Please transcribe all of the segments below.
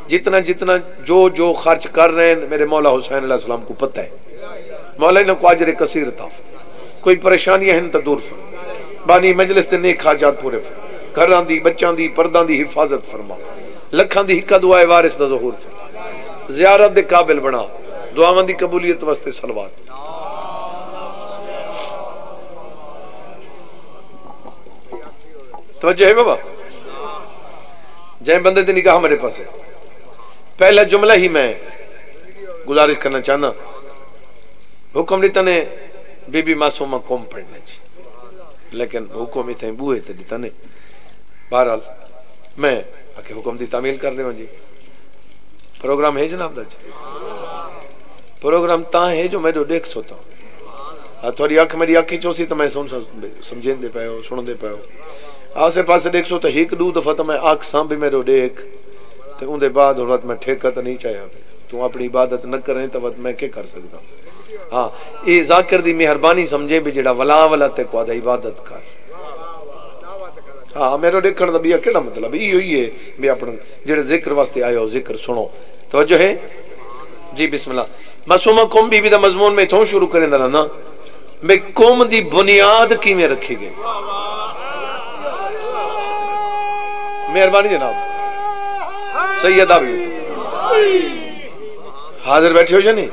जितना जितना जो जो खर्च कर रहे हैं मेरे मौला हुसैन अलैहिस्सलाम को पता है। मौला ने को अजर कसीर अता फरमा, कोई परेशानियां हैं तो दूर फरमा, बानी मजलिस दे नेक हाजात पूरे फरमा, घरां दी बच्चां दी पर्दां दी हिफाजत फरमा, लखां दी हिक्का दुआ वारिस दा ज़हूर फरमा, ज़ियारत दे काबिल बना, दुआवां दी कबूलियत वास्ते सलवात। तवज्जो है बाबा, जय बंदे दी निगाह मेरे पास है। पहला जुमला ही मैं गुजारिश करना चाहना, हुक्म दिता ने बीबी मासूमा कौम पढ़ने, लेकिन हुक्म इतने बूहे ते दिता ने। बहरहाल मैं आके हुक्म दी तामील कर रहा जी। प्रोग्राम है जनाब दा जी, प्रोग्राम ता है जो मैं देख सोता थोड़ी अख मेरी अखी चोसी तो मैं समझेंदे पे हो सुनते पे हो, आसे पासे देख सो तो एक दो दफा तो मैं अख सा भी मेरो देख तो उनके बाद और मैं ठेका तो नहीं चाहे, तू अपनी इबादत न करें तो मैं क्या कर सकता। हाँ ये जाकिर दी मेहरबानी समझे भी जेड़ा वला वला ते को इबादत कर। हाँ मेरो देखने का भी केड़ा मतलब इो ही है भी अपने जेड़े जिक्र वास्ते आयो जिक्र सुनो। तवज्जो है जी। बिस्मिल्लाह। मासूमा कौम बीबी दा मजमून में इथों शुरू करें ना मैं कौम दी बुनियाद किवें रखी गई। मेहरबानी जनाब। सैयदा भी हाजिर बैठे हो या नहीं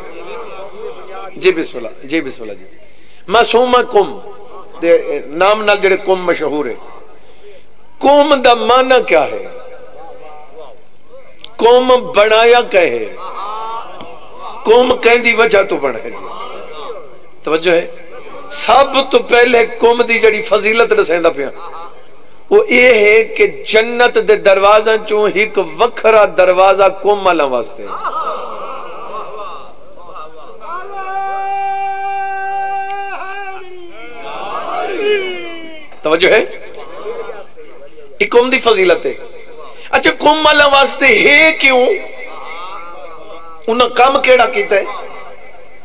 जी। बिस्मिल्लाह जी। बिस्मिल्लाह जी। मासूमा कौम दे नाम नाल जेड़े कौम मशहूर है। कौम दा माना क्या है, कौम बनाया क्या है, कौम कहंदी वजह तो बना है जी। तवज्जो है। सब तो पहले कौम दी जड़ी फजीलत दसेंदा पिया वो ये है कि जन्नत दे दरवाजा चो एक वखरा दरवाजा कौम वाला वास्ते। तवज्जो है। एक कौम दी फजीलत है। अच्छा कौम वाला वास्ते है क्यों, उन्हें काम केड़ा कीता है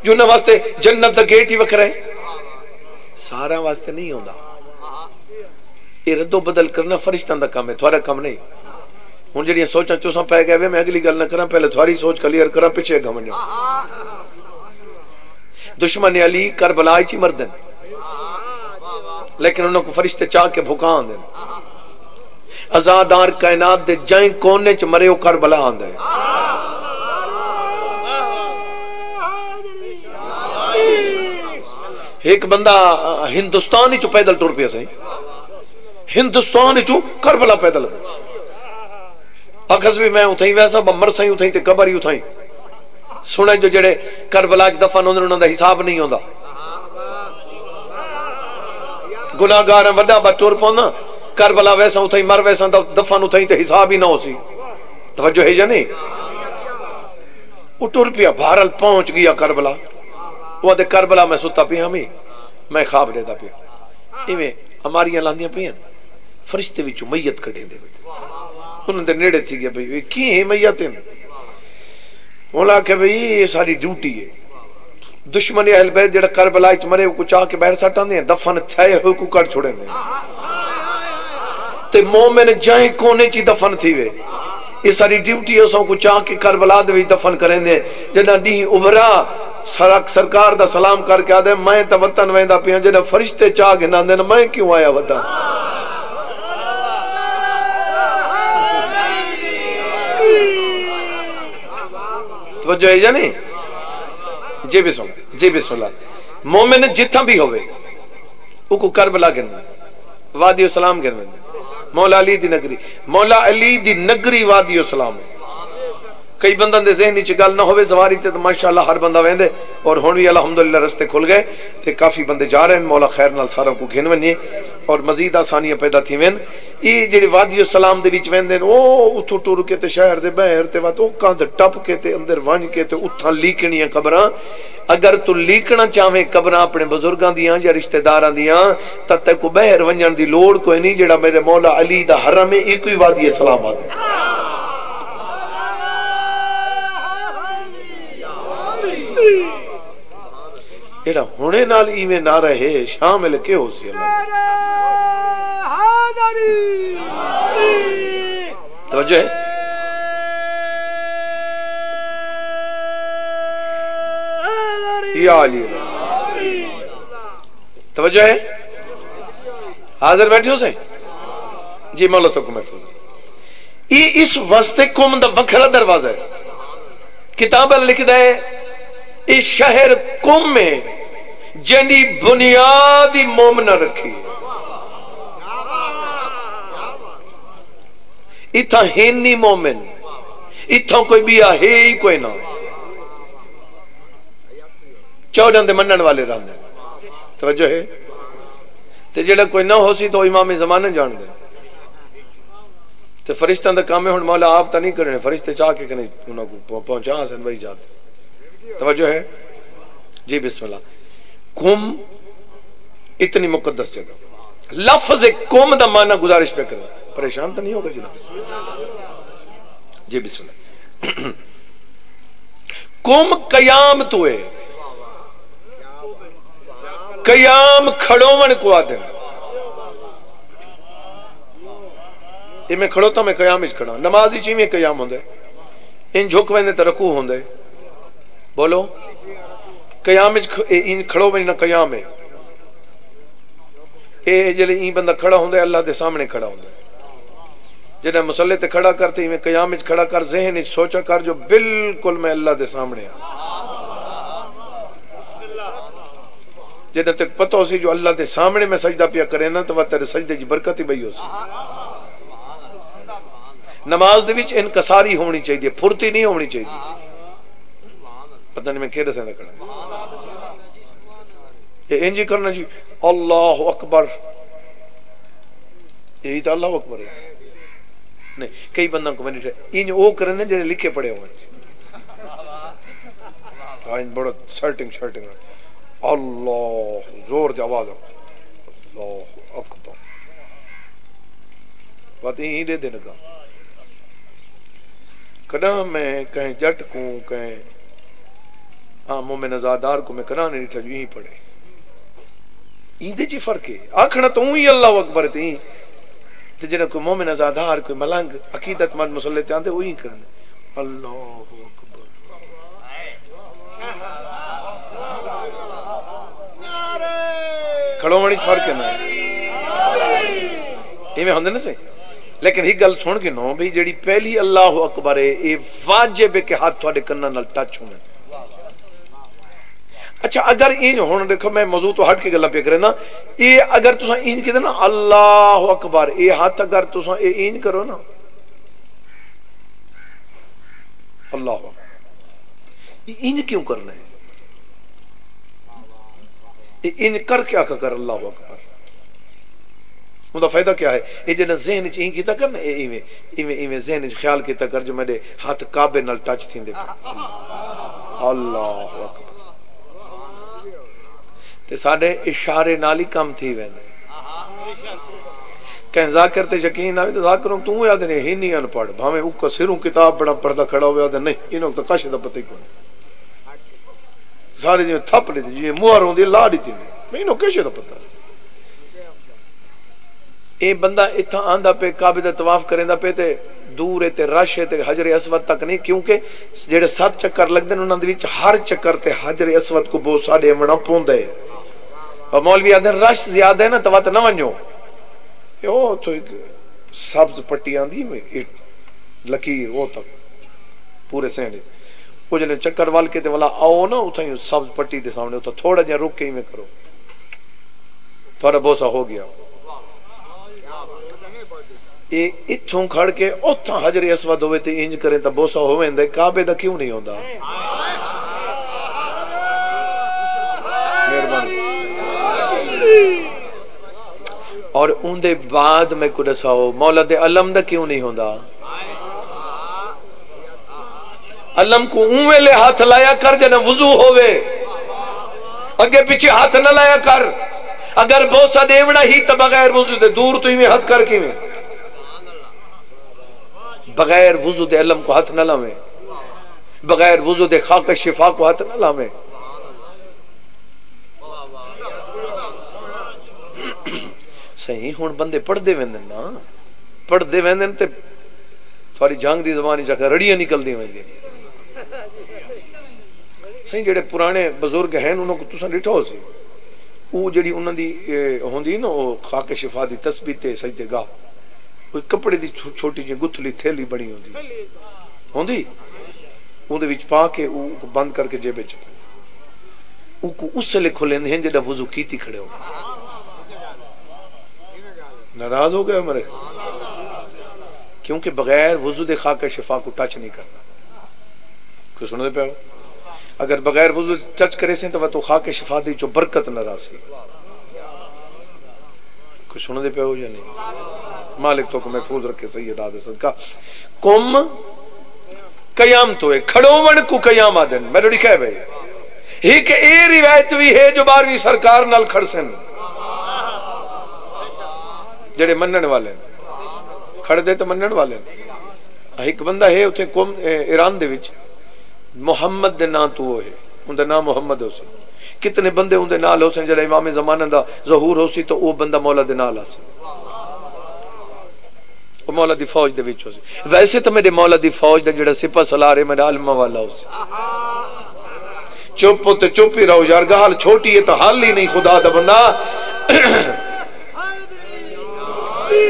जो उन्हें वास्ते जन्नत दा गेट ही वखरा है। सारा वास्ते नहीं होता, ये रद्दो बदल करना फरिश्तां दा काम है, थोड़ा काम नहीं। हुण जड़ियां सोचां तुसां पै गए, मैं अगली गल ना करा, पहले थोड़ी सोच क्लियर करा, पिछे घमंड। दुश्मन अली करबला च मरदन, लेकिन उन्होंने को फरिश्ते चाह के भुका आंदे। आजादार कायनात दे जै कोने च मरे करबला आंदा है। एक बंदा हिंदुस्तान ही पैदल टुर पिया सही, हिंदुस्तान चू करबला पैदल अखस भी मैं उथई वैसा मर सही उथई ते कबर ही उथई सुने जो जेड़े करबला च दफन होंदे उन्हां दा हिसाब नहीं होंदा। गुनाहगार वड्डा बटुर पौंदा करबला वैसा उथई मर वैसा दफन उथई ते हिसाब ही ना होसी। तवज्जो है या नहीं। उठुर पिया भारल पहुंच गया करबला, वो दे करबला मैं सुता पिया मैं ख्वाब देता पिया इवें हमारियां लांदियां पियां फरिश्ते विचों मैयत कढे दे उन्हां दे नेड़े थी गया भाई की है मैयत है। उन्हें आखे भाई ये सारी ड्यूटी है। दुश्मन अहल बैत जेड़ा करबला च मरे को चाह के बाहर सट आंदे दफन थे हो को कट छोड़े ते मोमिन जाए कोने च दफन थी वे ये सारी ड्यूटी है उसों को चाह के करबला दे दफन करेंदे। जना डी उभरा सरकार दा सलाम करके आदे मैं तो वतन वेंदा पिया, जना फरिश्ते चाह के नांदे मैं क्यों आया वतन। तवज्जो है या नहीं जी। बिस्मिल्लाह जी। बिस्मिल्लाह। मोमिन जिथा भी होवे उको करबला गिनना, वादी सलाम गिनना। मौला अली दी नगरी, मौला अली दी नगरी वादी सलाम। कई बंदन दे ज़हन च गल ना होवे सवारी ते तो माशाअल्लाह हर बंदा वेंदे और हुण भी अल्हम्दुलिल्लाह रस्ते खुल गए ते काफी बंदे जा रहे हैं। मौला खैर नाल सारा को गिन वने और मजीद आसानियां पैदा थी वेन। ये जेड़ी वादी सलाम दे विच वेंदे ओ उथो टुर के ते शहर दे बाहर ते वात ओ कांद टप के ते अंदर वंज के ते उथां लीकणियां कबरां। अगर तू लीकना चाहे कबरां अपने बुजुर्गां दियां या रिश्तेदारां दियां तां ते को बाहर वंजण दी लोड़ कोई नहीं। जेड़ा मेरे मौला अली दा हरम है एक ही वादी सलाम आदे। जेड़ा हुणे नाल इवें ना रहे शामिल के हो सी तवज्जो है या अली तवज्जो है, हाजिर बैठे हो से जी, मौला तो को महफूज। ये इस वास्ते कुम दा वखरा दरवाजा है। किताब लिखदा है इस शहर कुम में जनी बुनियादी मोमना रखी इथा हेनी मोमिन, इथों कोई बिया है ही कोई ना, 14 दे मनन वाले रहंदे। तवज्जो है, ते जेड़ा कोई ना हो सी तो इमाम ज़माने जान दे, ते फरिश्तां दा काम है हुण मौला आप ता नहीं करने, फरिश्ते चाह के कने उन्हां को पहुंचा हसन वही जाते। तवज्जो है जी, बिस्मिल्लाह। कुम इतनी मुकद्दस जगह, लफ्ज़ कुम दा माना गुजारिश पे कर, परेशान तो नहीं होगा जनाब जी, बिस्मिल्लाह। कुम कयाम तो है, कयाम खड़ोवन को आदम, मैं खड़ोता मैं कयाम इच खड़ा, नमाज ही में कयाम होंदे, इन झुक वेंदे ते रकू होंदे, बोलो कयाम इन खड़ो वन ना कयाम है। ये जले ई बंदा खड़ा होंदे अल्लाह दे सामने खड़ा होंदे, जिन्हें मुसल्ले ते खड़ा करते इवें कयाम इच खड़ा कर, ज़हन इच सोचा कर जो बिल्कुल मैं अल्लाह दे सामने हां। जिन्हें तक पता हो सी जो अल्लाह दे सामने मैं सजदा पिया करे ना, तो वह तेरे सजदे की बरकत ही बई हो सी। नमाज दे विच इनकसारी होनी चाहिए, फुर्ती नहीं होनी चाहिए। पता नहीं मैं केड़े से खड़ा, ये इंज करना जी अल्लाह अकबर, यही तो अल्लाह अकबर है। नहीं, कई बंदा को मैंने इंज वो करने जो लिखे पड़े हुए, बड़ा शर्टिंग शर्टिंग अल्लाह जोर की आवाज, अल्लाह अकबर, बात यही दे देने का। कदा मैं कहीं जट को कहीं हाँ मोमिन आजादार को मैं करा नहीं था जो यही पढ़े, ईदे जी फर्क है। आखना तो ही अल्लाह अकबर थी, ते जेड़ा कोई मोमिन आजादार कोई मलंग अकीदतमंद मुसल्ले ते आंदे वही करने अल्लाह अकबर। खड़ोवणी फर्क है ना, इवें होंदे ना से। लेकिन एक गल सुन के नो भी, जेड़ी पहली अल्लाह अकबर है ये वाजिब है कि हाथ थोड़े कन्ना नाल टच होने। अच्छा अगर इन हुण देखो मैं मौजू तो हट के गल्लां पे करे ना, ये अगर तुसा इन कहदे ना अल्लाह अकबर, ये हाथ अगर तुसा ये इन करो ना अल्लाह, ये इन क्यों करना है? ये इन कर क्या कर अल्लाह अकबर, उनका फायदा क्या है? ये जो ज़हन च कीता कर ना, इवें इवें इवें ज़हन च ख्याल कीता कर जो मेरे हाथ काबे नाल टच थींदे अल्लाह अकबर, ते साडे इशारे नाल ही काम थी वेंदे। कहीं जाकिर ते यकीन आवे तो जाकिर तू याद नहीं ही नहीं अनपढ़, भावे उका सिरों किताब बड़ा पढ़दा खड़ा होवे तो नहीं इनो तो कश दा पता ही कोई, सारे जिवें थप ले जी मुहर होंदी ला दी थी मैं इनो कश दा पता। ए बंदा इथा आंदा पे काबे दा तवाफ करेंदा पे ते दूर है ते रश है ते हजर असवद तक नहीं, क्योंकि जेड़े 7 चक्कर लगदे ने उन्हां दे विच हर चक्कर ते हजर असवद को बहुत साडे मना पौंदा है। और मौलवी आदे रश ज्यादा है ना तो वत न वनो, यो तो एक सब्ज पट्टी आंदी में लकीर वो तक पूरे सहने वो जने चक्कर वाल के ते वाला आओ ना उठाई सब्ज पट्टी दे सामने उठा थोड़ा जिहा रुक के ही में करो, थोड़ा बोसा हो गया। ये इथों खड़ के उथा हजर असवद होवे ते इंज करे तो बोसा होवेंदा, काबे दा क्यों नहीं होंदा? मेहरबानी। और उनके बाद मैं को दसाओ मौला दे अलम दा क्यों नहीं होंदा? अलम को वेले हाथ लाया कर जने वुजू होवे, अगे पीछे हाथ न लाया कर। अगर बोसा देवना ही तो बगैर वुजू दे दूर तो ही हाथ कर के बगैर वुजू दे अलम को हाथ न लावे, बगैर वुजू दे खाक शिफा को हाथ न लावे। सही हुण बंदे पढ़दे वेंदे ना, पढ़दे वेंदे ते थोड़ी जंग दी ज़बान च रड़ियां निकलदी वेंदी। सही जेडे पुराने बुजुर्ग हैं उन्होंने तुसा डिठो सी वो जी उन्होंने होंगी ना वो खाके शिफा की तस्बीह ते सही ते गा कोई कपड़े की छोटी जी गुथली थैली बनी होंगी उहदे विच पा के बंद करके जेबे च उस ले खोलेंदे हैं जेड़ा वुजू कीती खड़े हो नाराज हो गए मरे क्योंकि बगैर वुजू दे खाके शिफा को टच नहीं करना कुछ सुनते पे अगर बगैर वुजू टच करे से तो वह तो खाके शिफा दी जो बरकत न रासी कुछ सुनते पे हो या नहीं मालिक तो को महफूज रखे सैयद आदे सदका कुम कयाम तो है खड़ोवण को कयाम आदन मेरे लिखा है भाई एक ए रिवायत भी है जो 12वीं सरकार नाल खड़सन जेड़े मनन वाले खड़ दे तो मनन वाले एक बंदा है उथे कौम ईरान दे विच मुहम्मद दे नाम तो वो है उनका नाम मुहम्मद हो सी कितने बंदे उनके नाल हो सन जरा इमाम ज़माना दा ज़हूर हो सी तो वो बंदा मौला दे नाल आ सी वो मौला दी फौज दे विच हो सी वैसे तो मेरे मौला दी फौज दा जेड़ा सिपा सलार है मेरा आलमा वाला हो सी चुप तो चुप ही रहो यार गाल छोटी है तो हाल ही नहीं खुदा दा बंदा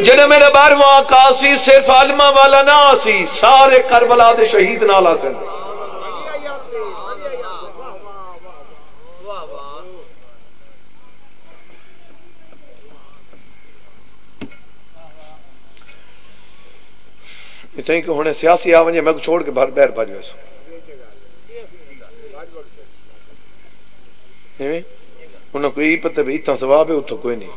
जेड़ा मेरा 12वां आका सी सिर्फ आलमा वाला ना सी सारे करबला दे शहीद नाल आ सन इतने कि हुणे सियासी आ वने मैं छोड़ के बाहर भज वैसो उन्हें कोई पता भी इतना सवाब है उतो कोई नहीं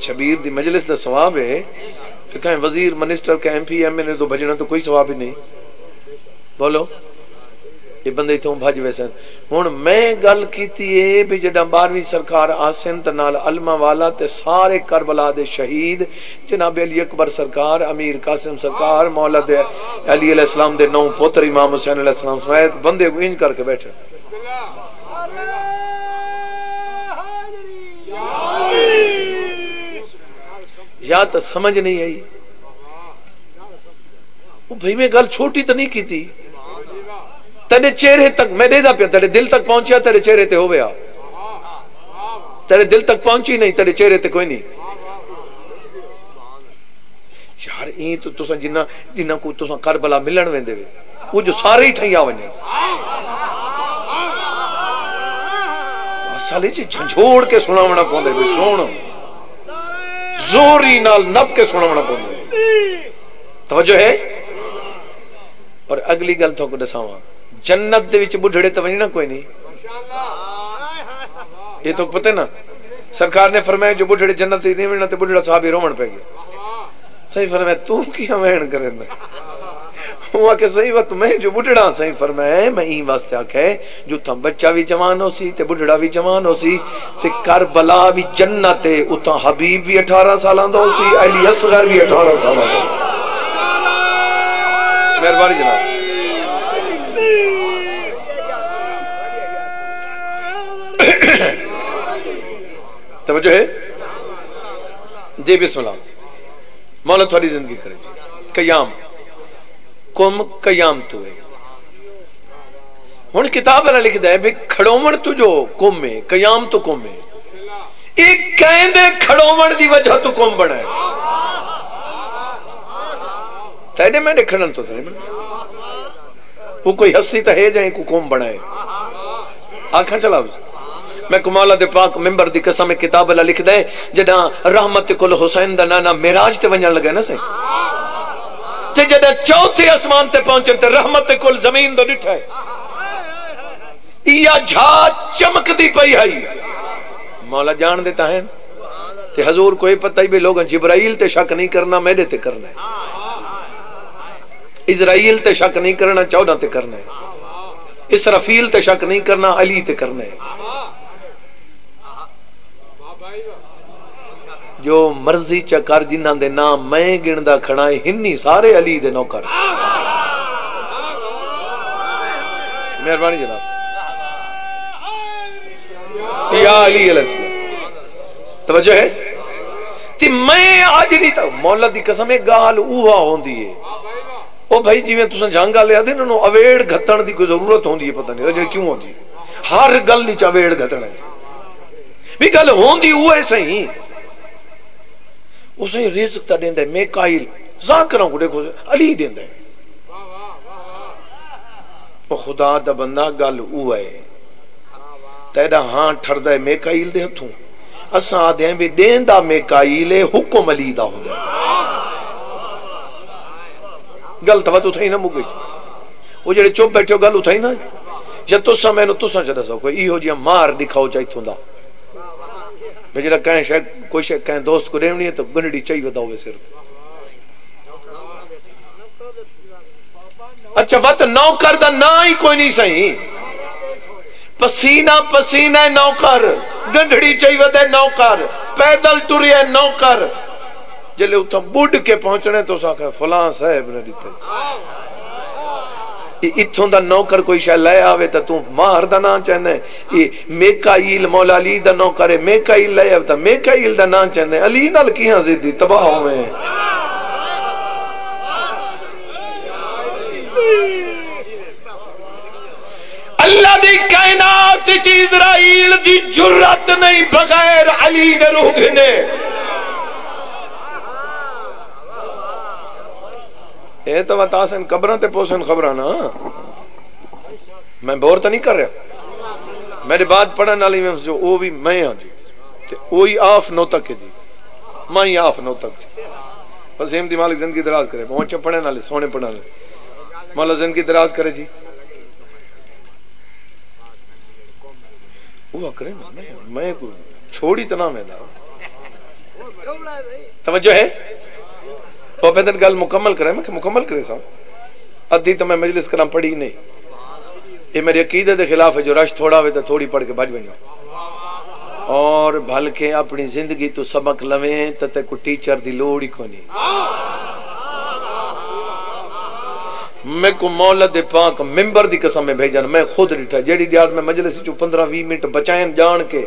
शबीर दी मजलिस दा सवाब है तो कहीं वजीर मिनिस्टर का MP MA ने तो भजना तो कोई सवाब ही नहीं बोलो ये बंदे इतों भज वैसन हुण मैं गल कीती है भी जड़ा 12वीं सरकार आसन ते नाल अलमा वाला ते सारे करबला दे शहीद जनाब अली अकबर सरकार अमीर कासिम सरकार मौला दे अली अलैहि सलाम दे 9 पुत्र इमाम हुसैन अलैहि सलाम समेत बंदे को इंज करके बैठे या तो समझ नहीं आई वो भाई मैं गल छोटी तो नहीं की थी तेरे चेहरे तक मैं देदा पिया तेरे दिल तक पहुंचा तेरे चेहरे ते हो गया तेरे दिल तक पहुंची नहीं तेरे चेहरे ते कोई नहीं यार ये तो तुसा जिन्ना जिन्ना को तुसा करबला मिलन वेंदे वे वो जो सारे ही थई आ वने साले जी झंझोड़ के सुनावना पौंदे वे सुन जोरी नाल नप के सुनावना पौंदे तवज्जो है और अगली गल तो को दसावा जन्नत दे विच बुढ़ड़े तो वजना कोई नहीं ये तो पता ना सरकार ने फरमाया जो बुढ़ड़े जन्नत नहीं वजना तो बुढ़ड़ा साहब रोमन पे गया सही फरमाया तू क्या वहन करेंदा हुआ के सही वक्त मैं जो बुढ़ड़ा सही फरमाया मैं ई वास्ते आखे जो था बच्चा भी जवान हो सी ते बुढ़ड़ा भी जवान हो सी ते करबला भी जन्नत है उता हबीब भी 18 साल दा हो सी अली असगर भी 18 साल दा मेहरबानी जनाब तवज्जो है जी बिस्मिल्लाह मौला थोड़ी जिंदगी करे कयाम कुम कयाम तू है हुण किताब वाला लिखदा है भी खड़ोवण तुझो कुम है कयाम तो कुम है एक कहंदे खड़ोवण दी वजह तो कुम बना है तेरे मैंने खड़न तो तेरे वो कोई हस्ती तो है जाए को कुम बनाए आखा चला मैं कुमाला दे पाक मिंबर दी कसम किताब वाला लिखदा है जदा रहमत कुल हुसैन दा नाना मेराज ते वणन लगा ना सही ते जदा चौथे आसमान ते पहुंचे ते रहमत कुल जमीन दो डिठा है इया झा चमकदी पई है मौला जान देता है ते हुजूर कोई पता ही भी लोग जिब्राइल ते शक नहीं करना मेरे ते करना है इजराइल ते शक नहीं करना 14 ते करना है इसराफील ते शक नहीं करना अली ते करना है जो मर्जी चकर जिन्हां दे नाम मैं गिनदा खड़ा हिन्नी सारे अली दे नौकर मेहरबानी जनाब या अली अलैहिस्सलाम तवज्जो है ते मैं आज नहीं तो मौला दी कसम गाल उहा होंदी है ओ भाई जिवें तुसां जंग वाले आदे ना अवेड़ घतण की कोई जरूरत होंदी है, पता नहीं क्यों होंदी, हर गल विच अवेड़ घतण है भी गल होंदी वो है सही। उस रिज़्क़ ता देंदा है मेकाइल, ज़ाकिरों को देखो अली देंदा है। ओ खुदा दा बंदा गल वो है तेरा हां ठरदा है मेकाइल दे हथों, असां आदे हैं भी देंदा मेकाइल है, हुक्म अली दा हुंदा है। गल तवत उठाई ना मुके वो जेड़े चुप बैठे गल उठाई ना, जब तुसा मैनू तुसा च दसो कोई इहो जिहा मार दिखाओ चा इत्थों दा मैं जेड़ा कहें शायद कोई शायद कहें दोस्त को देवनी है तो गंढड़ी चाहिए वदा होवे सिर। अच्छा वत नौकर दा ना ही कोई नहीं सही, पसीना पसीना नौकर, गंढड़ी चाहिए वदा नौकर, पैदल टुरिया नौकर, जले उथा बुढ़ के पहुंचने तो साखे फलां साहब ने दिते इत्थों दा नौकर कोई शायद ले आवे तो तू मार दा ना चाहंदा है, मेकाइल मौला अली दा नौकर है, मेकाइल ले आवे तो मेकाइल दा ना चाहंदा है, अली नाल किहां जिद्दी तबाह होवे। अल्लाह दी कायनात च इज़राइल दी जुर्रत नहीं बगैर अली दे रूह ने। ये तो बतासन कब्रां ते पोसन खबरां ना, मैं बोर तो नहीं कर रहा, मेरे बाद पढ़ने वाली में जो वो भी मैं हाँ जी, वो ही आफ नो तक है जी, मैं ही आफ नो तक बस एम दी मालिक जिंदगी दराज करे, पहुंचे पढ़ने वाले सोने पढ़ने वाले मौला जिंदगी दराज करे जी। वो करे मैं छोड़ी तो ना मैं तवज्जो है वो बेदन गल मुकम्मल करे, मैं मुकम्मल करे साहब, अद्धी तो मैं मजलिस करा पढ़ी नहीं, ये मेरी अकीदत के खिलाफ है, जो रश थोड़ा हो तो थोड़ी पढ़ के भज वनो और भल के अपनी जिंदगी तू सबक लवें तो ते को टीचर दी लोड़ ही कोनी। मैं को मौला दे पाक मिंबर दी कसम में भेजन, मैं खुद डिठा जेड़ी दिहाड़ में मजलिस चो 15-20 मिनट बचाएं जान के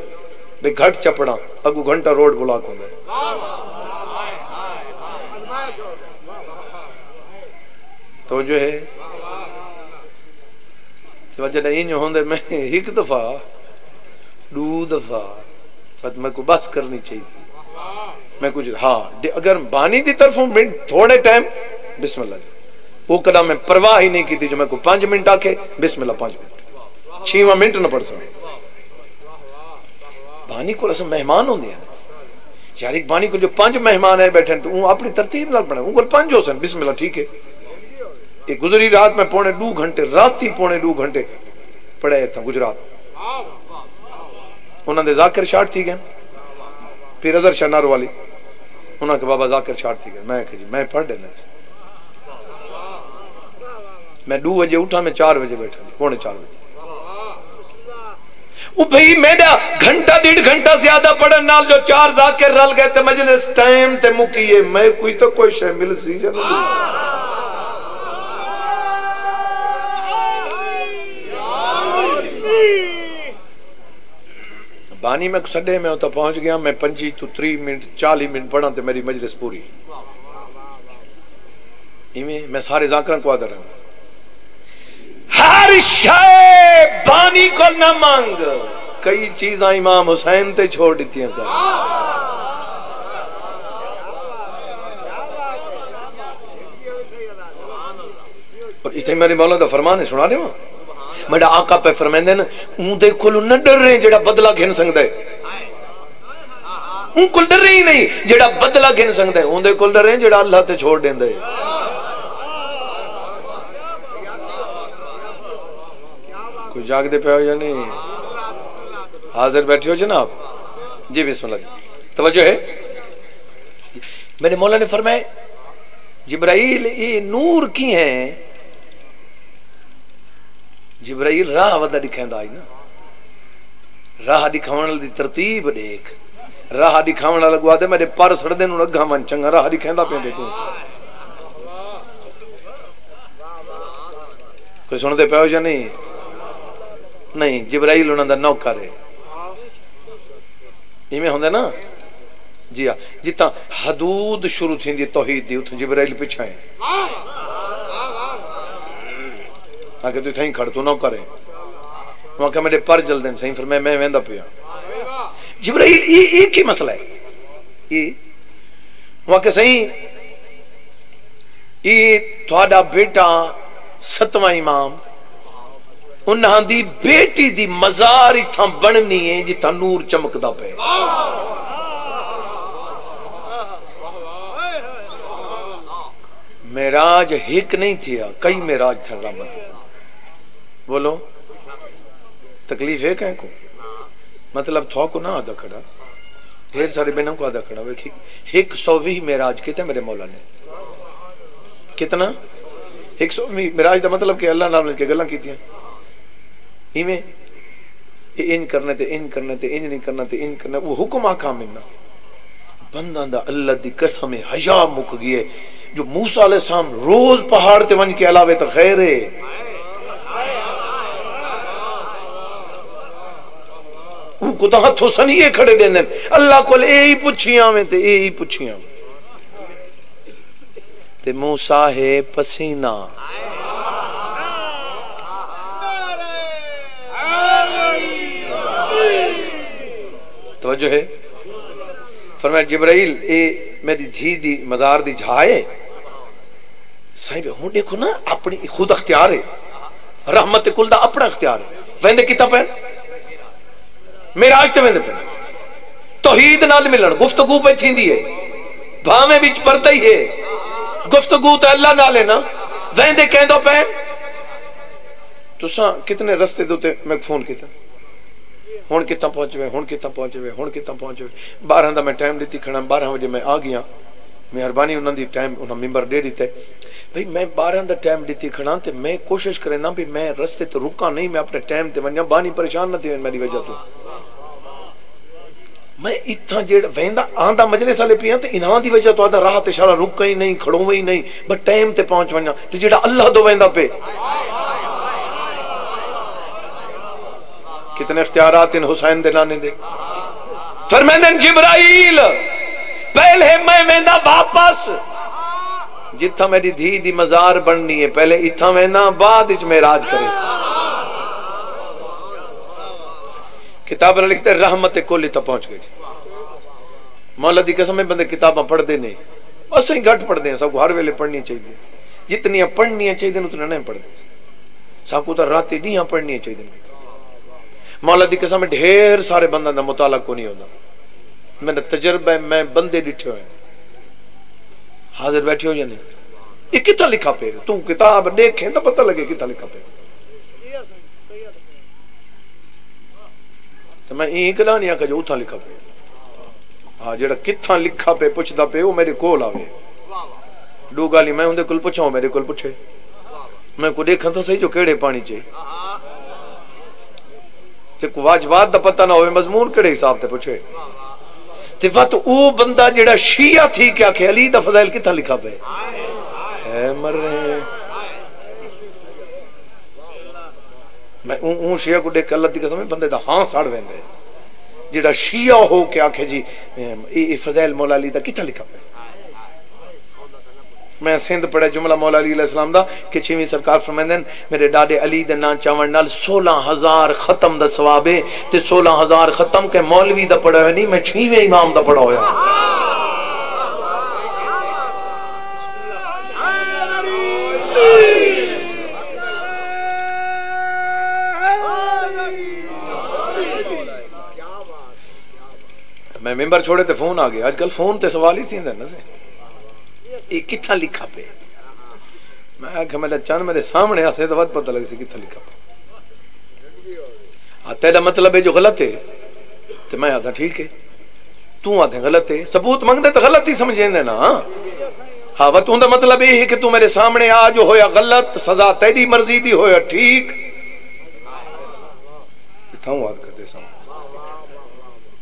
बे घट चपड़ा अगू घंटा रोड ब्लॉक होंदा तो जो है तो जब इन होंदे मैं एक दफा दो दफा फत मैं को बस करनी चाहिए मैं कुछ हाँ अगर बानी की तरफों थोड़े टाइम बिस्मिल्लाह वो कदा मैं परवाह ही नहीं की थी, जो मैं को 5 मिनट आके बिस्मिल्लाह 5 मिनट 6वां मिनट न पढ़ सके। बानी को ऐसे मेहमान होंगे यार, एक बानी को जो 5 मेहमान है बैठे तो वो अपनी तरतीब नाल पढ़े, उनको 5 हो सन बिस्मिल्लाह ठीक है। एक गुजरी रात में 2.5 घंटे राती 2.5 घंटे पढ़ाया था गुजरात, उन्होंने जाकिर शाट थी गए फिर अजहर शनार वाली उन्होंने बाबा जाकिर शाट थी गए, मैं जी मैं पढ़ देना, मैं 2 बजे उठा, मैं 4 बजे बैठा 4:45 बजे। वो भाई मेरा घंटा 1.5 घंटा ज्यादा पढ़न नाल जो 4 जाकिर रल गए थे मजलिस टाइम ते मुकी है, मैं कोई तो कोई शय मिल सी बानी में सडे में तो पहुंच गया, मैं 25 to 3 मिनट 40 मिनट पढ़ा तो मेरी मजलिस पूरी। इवें मैं सारे जाकरां को आदर हूं, हर शय बानी को न मांग, कई चीज़ा इमाम हुसैन ते छोड़ दी कर। और इतने मेरे मौला दा फरमान है सुना देवा, मेरा आका पे फरमांदे न उनदे कोल न डरे जेड़ा बदला घिन सकदा है, उन कोल डरे ही नहीं जेड़ा बदला घिन सकदा है, उनदे कोल डरे जेड़ा अल्लाह ते छोड़ देंदा है। कोई जागदे पे हो या नहीं, हाजिर बैठे हो जनाब जी, बिस्मिल्लाह जी तवज्जो है। मेरे मौला ने फरमाया जिब्राइल ये नूर की है, जिब्राइल राह वदा दिखांदा है ना, राह दिखावण दी तरतीब देख, राह दिखावण लगवा दे मेरे पर सड़दे नु अग्गा मन चंगा राह दिखांदा पे तू, कोई सुनदे पे हो या नहीं? नहीं, जिब्राइल उन्हां दा नौकर है, इवें हुंदा ना जी हाँ, जिता हदूद शुरू थी तौहीद दी उथे जिब्राइल पिछा है, आके तू इतना ही खड़ तू ना करे वहां के मेरे पर जल देन सही फिर मैं वेंदा पिया जिब्राइल ये की मसला है ये वहां के सही ये थोड़ा बेटा 7वां इमाम उन्हां दी बेटी दी मजार इथा बननी है जिथा नूर चमकदा पे मेराज एक नहीं थिया कई मेराज था रहमत बोलो तकलीफ है कहीं को मतलब थो को ना आधा खड़ा ढेर सारे बहनों को आधा खड़ा वे 120 मेराज कितने मेरे मौला ने कितना 120 मेराज का मतलब कि अल्लाह नाल के गल्लां कीतियां इवें इन करने ते इन करने ते इन नहीं करना ते इन करना वो हुक्म आका मिलना बंदा दा अल्लाह दी कसम हया मुक गई है जो मूसा अलैहि सलाम रोज पहाड़ ते वन के अलावे तो खैर है उनको तो हथों सनिए खड़े देंदे अल्लाह को यही पुछियां में ते यही पुछियां ते मूसा है पसीना तवज्जो है फरमाया जिब्राइल ए मेरी धी दी मजार दी झाए साहिब हूं देखो ना अपनी खुद अख्तियार है रहमत कुल दा अपना अख्तियार है वेंदे किता पे मेरा आज ते वेंदे पे तौहीद नाल मिलन गुफ्तगू पे थींदी है भावे विच पर्दा ही है गुफ्तगू तो अल्लाह नाल है ना वेंदे कहंदो पे तुसा कितने रस्ते दे उते मैं फोन कीता हुण कितना पहुंचे हुण कितना पहुंचे हुण कितना पहुंचे 12 का मैं टाइम दी खड़ा 12 बजे मैं आ गया मेहरबानी उन्होंने टाइम उन्होंने मेंबर दे दिता भाई मैं 12 का टाइम दी खड़ा तो मैं कोशिश करना भी मैं रस्ते तो रुका नहीं मैं अपने टाइम ते वन्या बानी परेशान न थी मेरी वजह तो मैं इतना जेड़ वेंदा आंदा मजलिस वाले पिया तो इन्हां दी वजह तो आदा राह ते सारा रुका ही नहीं खड़ोवा ही नहीं बस टाइम ते पहुंच वन्या ते जेड़ा अल्लाह दो वेंदा पे कितने इख्तियारात इन हुसैन दे नाने दे फरमांदे जिब्राइल पहले मैं वेंदा वापस जिथा मेरी धी दी मजार बननी है पहले इथा वेंदा बाद विच मेराज करे किताब लिखते रहमत कुल तक पहुंच गए मौला दी कसम बंदे किताबां पढ़ते नहीं असं ही घट पढ़ते हैं सबको हर वेले पढ़नी चाहिए जितनियां पढ़नियां चाहिए उतना नहीं पढ़ते सबको तो रात ढियां पढ़नियां चाहिए मौला दी कसम ढेर सारे बंदा दा मुताला को नहीं होता मेरा तजर्बा मैं बंदे डिठे हुए हाजिर बैठे हो या नहीं ये कितना लिखा पे तू किताब देखे तो पता लगे कितना लिखा पे तो मैं ये गला नहीं आखा जो उथा लिखा पे हाँ जेड़ा कितना लिखा पे पुछदा पे वो मेरे कोल आवे दो गाली मैं उनके कोल पुछाऊं मेरे कोल पुछे मैं को देखा तो सही जो केड़े पानी चे वाजबात दा पता ना हो मजमून केड़े हिसाब से पूछे ते वत ओ बंदा जेड़ा शिया थी क्या कि अली दा फज़ाइल किथा लिखा पे है मर रहे मैं ऊ शिया को देख अल्लाह दी कसम बंदे दा हां सड़ वेंदे जेड़ा शिया हो के आखे जी ए फज़ाइल मौला अली दा किथा लिखा पे मैं सिंध पढ़े जुमला मौला अली अलैहि सलाम दा कि 6वीं सरकार फरमांदे मेरे डाडे अली दे नाम चावण नाल 16000 खत्म दा सवाब है ते 16000 खत्म के मौलवी दा पढ़ा है नहीं मैं 6वें इमाम दा पढ़ा होया मैं मेंबर छोड़े ते फोन आ गया आजकल फोन ते सवाल ही थींदा ना से ये किथा लिखा पे मैं आखिया मैं चंद मेरे सामने आसे तो पता लग सी किथा लिखा पे हाँ तेरा मतलब है जो गलत है तो मैं आता ठीक है तू आते गलत है सबूत मंगते तो गलत ही समझेंगे ना हाँ वह तू मतलब ये है कि तू मेरे सामने आ जो होया गलत सजा तेरी मर्जी दी होया ठीक करते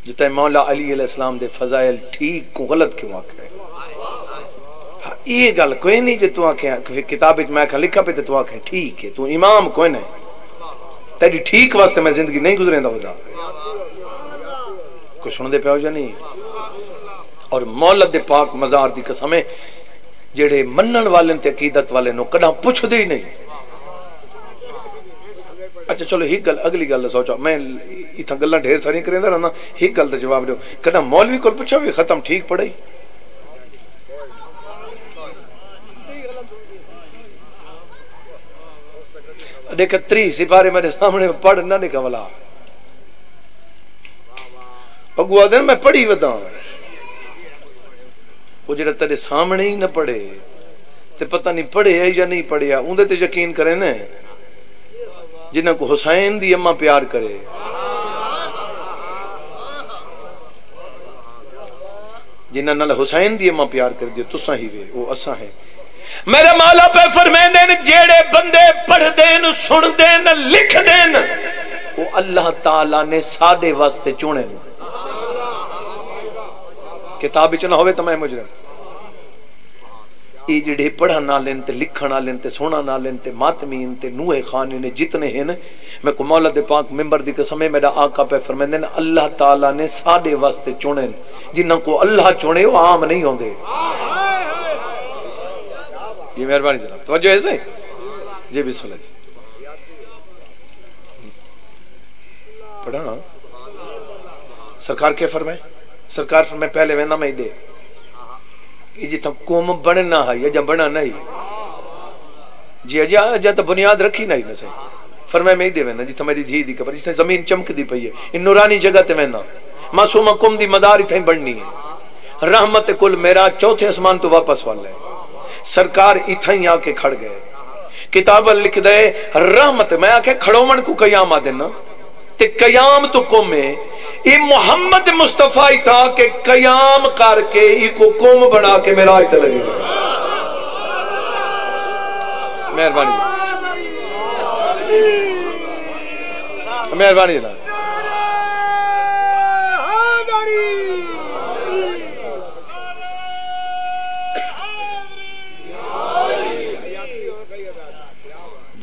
जिते मौला अली अलैहिस्सलाम दे फजाइल ठीक को गलत क्यों आखे ये गल कोई नहीं जो तू आखे किताब मैं लिखा पे तू आखे ठीक है तू इमाम कोई नहीं तेरी ठीक वास्ते मैं जिंदगी नहीं गुजरेंदा वदा कोई सुनदे पे हो या नहीं और मौला दे पाक मजार दी कसम है जेड़े मनन वाले ते अकीदत वाले नो कदा पुछदे ही नहीं अच्छा चलो एक गल अगली गल सोचा मैं इतना गल्ला ढेर सारी करेंदा रहना एक गल का जवाब दो कदा मौलवी को पूछा भी खत्म ठीक पढ़ाई देख 3 सिपारे मेरे सामने पढ़ ना देखा वाला अगुआ दिन मैं पढ़ी वदा वो जेड़ा तेरे सामने ही ना पढ़े ते पता नहीं पढ़े है या नहीं पढ़िया उन्दे ते यकीन करे ना जिन्हां को हुसैन दी अम्मा प्यार करे जिन्हां नाल हुसैन दी अम्मा प्यार कर दियो तुसा ही वे वो असा है मेरे मौला पे फरमांदे ने जेड़े बंदे पढ़दे न सुनदे न लिखदे न वो अल्लाह ताला ने साडे वास्ते चुने किताब विच ना होवे तो मैं मुजरम ये जेड़े पढ़न वाले ते लिखण वाले ते सुनन वाले ते मातमीन ते नूहे खाने ने जितने हैं मैं को मौला दे पाक मिंबर दी कसम है मेरा आका पे फरमांदे ने अल्लाह ताला ने साडे वास्ते चुने जिन्हां को अल्लाह चुने वो आम नहीं होंदे ये मेहरबानी जनाब तवज्जो है सही जी बिस्मिल्लाह जी पढ़ा सरकार के फरमाए सरकार फरमाए पहले वेंदा मैं दे जिथा कौम बनना है या बना नहीं जी अजा अजा तो बुनियाद रखी नहीं न सही फरमाए मैं दे वेंदा जिथा मेरी धी दी कबर जिथा जमीन चमकदी पई है इन नूरानी जगह ते वेंदा मासूमा कुम दी मदार इथा बननी है रहमत कुल मेरा चौथे आसमान तो वापस वाला है सरकार इथा ही आके खड़ गए किताब लिख दे रहमत मैं आके खड़ोमन को कयाम आ देना ते कयाम तो कौमे ये मोहम्मद मुस्तफा ही था कि कयाम करके इको कौम बना के मेरा आयत लगेगा मेहरबानी मेहरबानी जनाब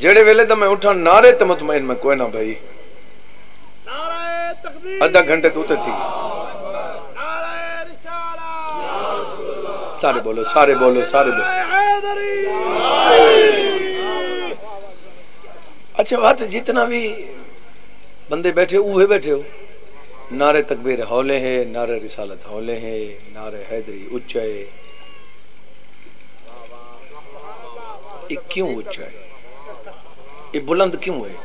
जेड़े वेले तो मैं उठा नारे तो मुतमईन में कोई ना भाई आधा घंटे तो थी सारे बोलो सारे बोलो सारे बोलो अच्छा बात जितना भी बंदे बैठे उहे बैठे हो नारे तकबीर हौले है नारे रिसालत हौले है नारे हैदरी उच्चा है ये क्यों उच्चा है ये बुलंद क्यों है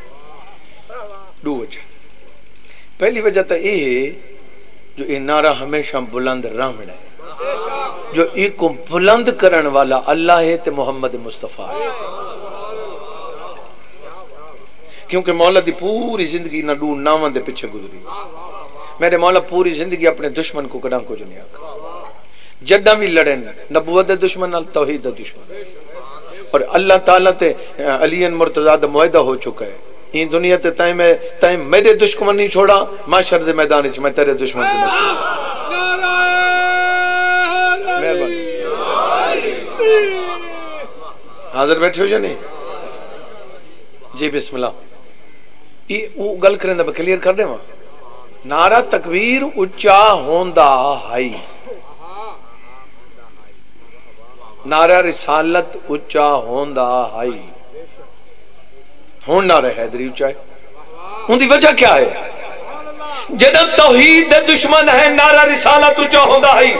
दो वजह पहली वजह तो यह है जो ये नारा हमेशा बुलंद रहना है जो इको बुलंद करने वाला अल्लाह है ते मोहम्मद मुस्तफा है क्योंकि मौला दी पूरी जिंदगी ना डू नावां दे पीछे गुजरी मेरे मौला पूरी जिंदगी अपने दुश्मन को कड़ा कुछ नहीं आखा जदा भी लड़े नबूवत दे दुश्मन नाल तौहीद दे दुश्मन और अल्लाह ताला ते अलीन मुर्तजा दा मुआहदा हो चुका है इन दुनिया ते तय मेरे दुश्मन नहीं छोड़ा माशर दे मैदान में मैं तेरे दुश्मन को नहीं छोड़ा हाजिर बैठे हो या नहीं जी बिस्मिल्लाह ये वो गल करें दा क्लियर कर देवा नारा तकबीर उच्चा होंदा है नारा रिसालत उच्चा होंदा है हुण नारा हैदरी उच्चा है उनकी वजह क्या है जब तौहीद दे दुश्मन है नारा रिसालत उच्चा होंदा है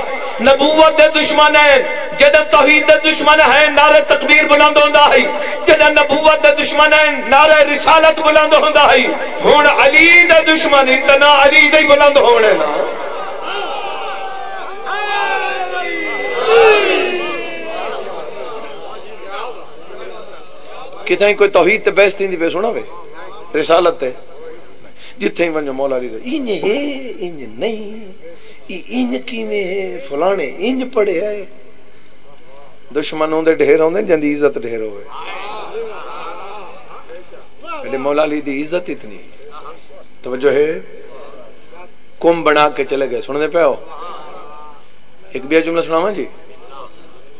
नबूवत दे दुश्मन है जब तौहीद दे दुश्मन है नारा तकबीर बुलंद होंदा है जब नबूवत दे दुश्मन है नारा रिसालत बुलंद होंदा है हुण अली दे दुश्मन इतना अली दे बुलंद होने ना कितनी कोई तौहीद ते बहस थी पे सुना वे रिसालत ते जिथे ही वनो मौला दी इंज है इंज नहीं इंज किवें है फलाने इंज पढ़े है दुश्मन होंदे ढेर होंदे जंदी इज्जत ढेर होवे मेरे मौला अली दी इज्जत इतनी तवज्जो है कुम बना के चले गए सुनने पे हो एक भी जुमला सुनावा जी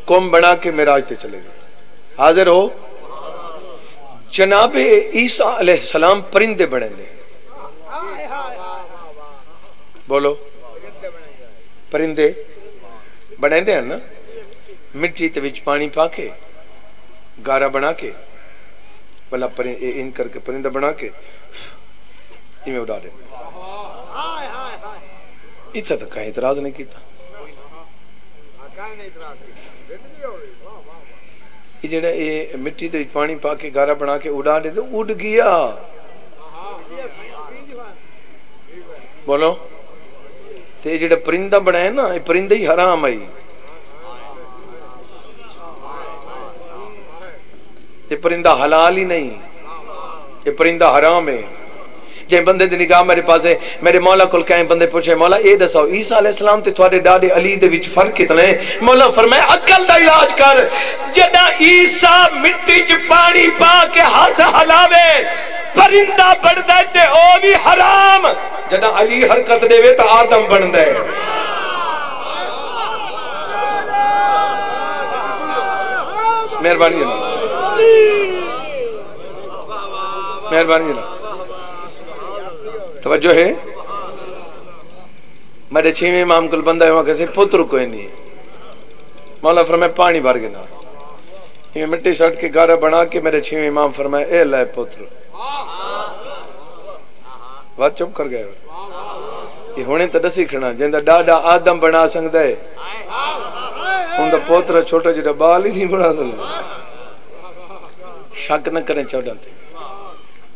कुम बना के मेराज ते चले गए हाजिर हो जनाबे ईसा अलैहिस्सलाम परिंदे बने दे बोलो परिंदे बने दे ना मिट्टी ते विच पानी पाके गारा बना के पहला इन करके परिंदा बना के इमें उड़ा दे। इतना तो कहीं इतराज नहीं किया। ये मिट्टी दे पानी पा के गारा बना के उड़ा दे तो उड़ गया। बोलो ते जेड़ा परिंदा बनाया ना, ये परिंदा ही हराम आई। ये परिंदा हलाल ही नहीं, ये परिंदा हराम है। जे बंदे दी निगाह मेरे पास है, मेरे मौला कोल कई बंदे पूछे मौला ये दसो ईसा अलैहिस्सलाम ते थोड़े डाडे अली दे विच फर्क कितना है? मौला फरमाया अकल दा इलाज कर। जदा ईसा मिट्टी च पानी पा के हाथ हलावे परिंदा बनदा है ते ओ भी हराम। जदा अली हरकत देवे तो आदम बनदा है। मेहरबानी जनाब, मेहरबानी जनाब, तवज्जो है। मेरे 6वें इमाम कुल बंदा है कैसे पुत्र कोई नहीं। मौला फरमाए पानी भर के ना ये मिट्टी सट के गारा बना के मेरे 6वें इमाम फरमाए ए ले पुत्र। बात चुप कर गए। ये होने तो दसी खड़ा जिंदा डाडा आदम बना सकता है, उनका पोतरा छोटा जिहा बाल ही नहीं बना सकता। शक न करें चौड़ा ते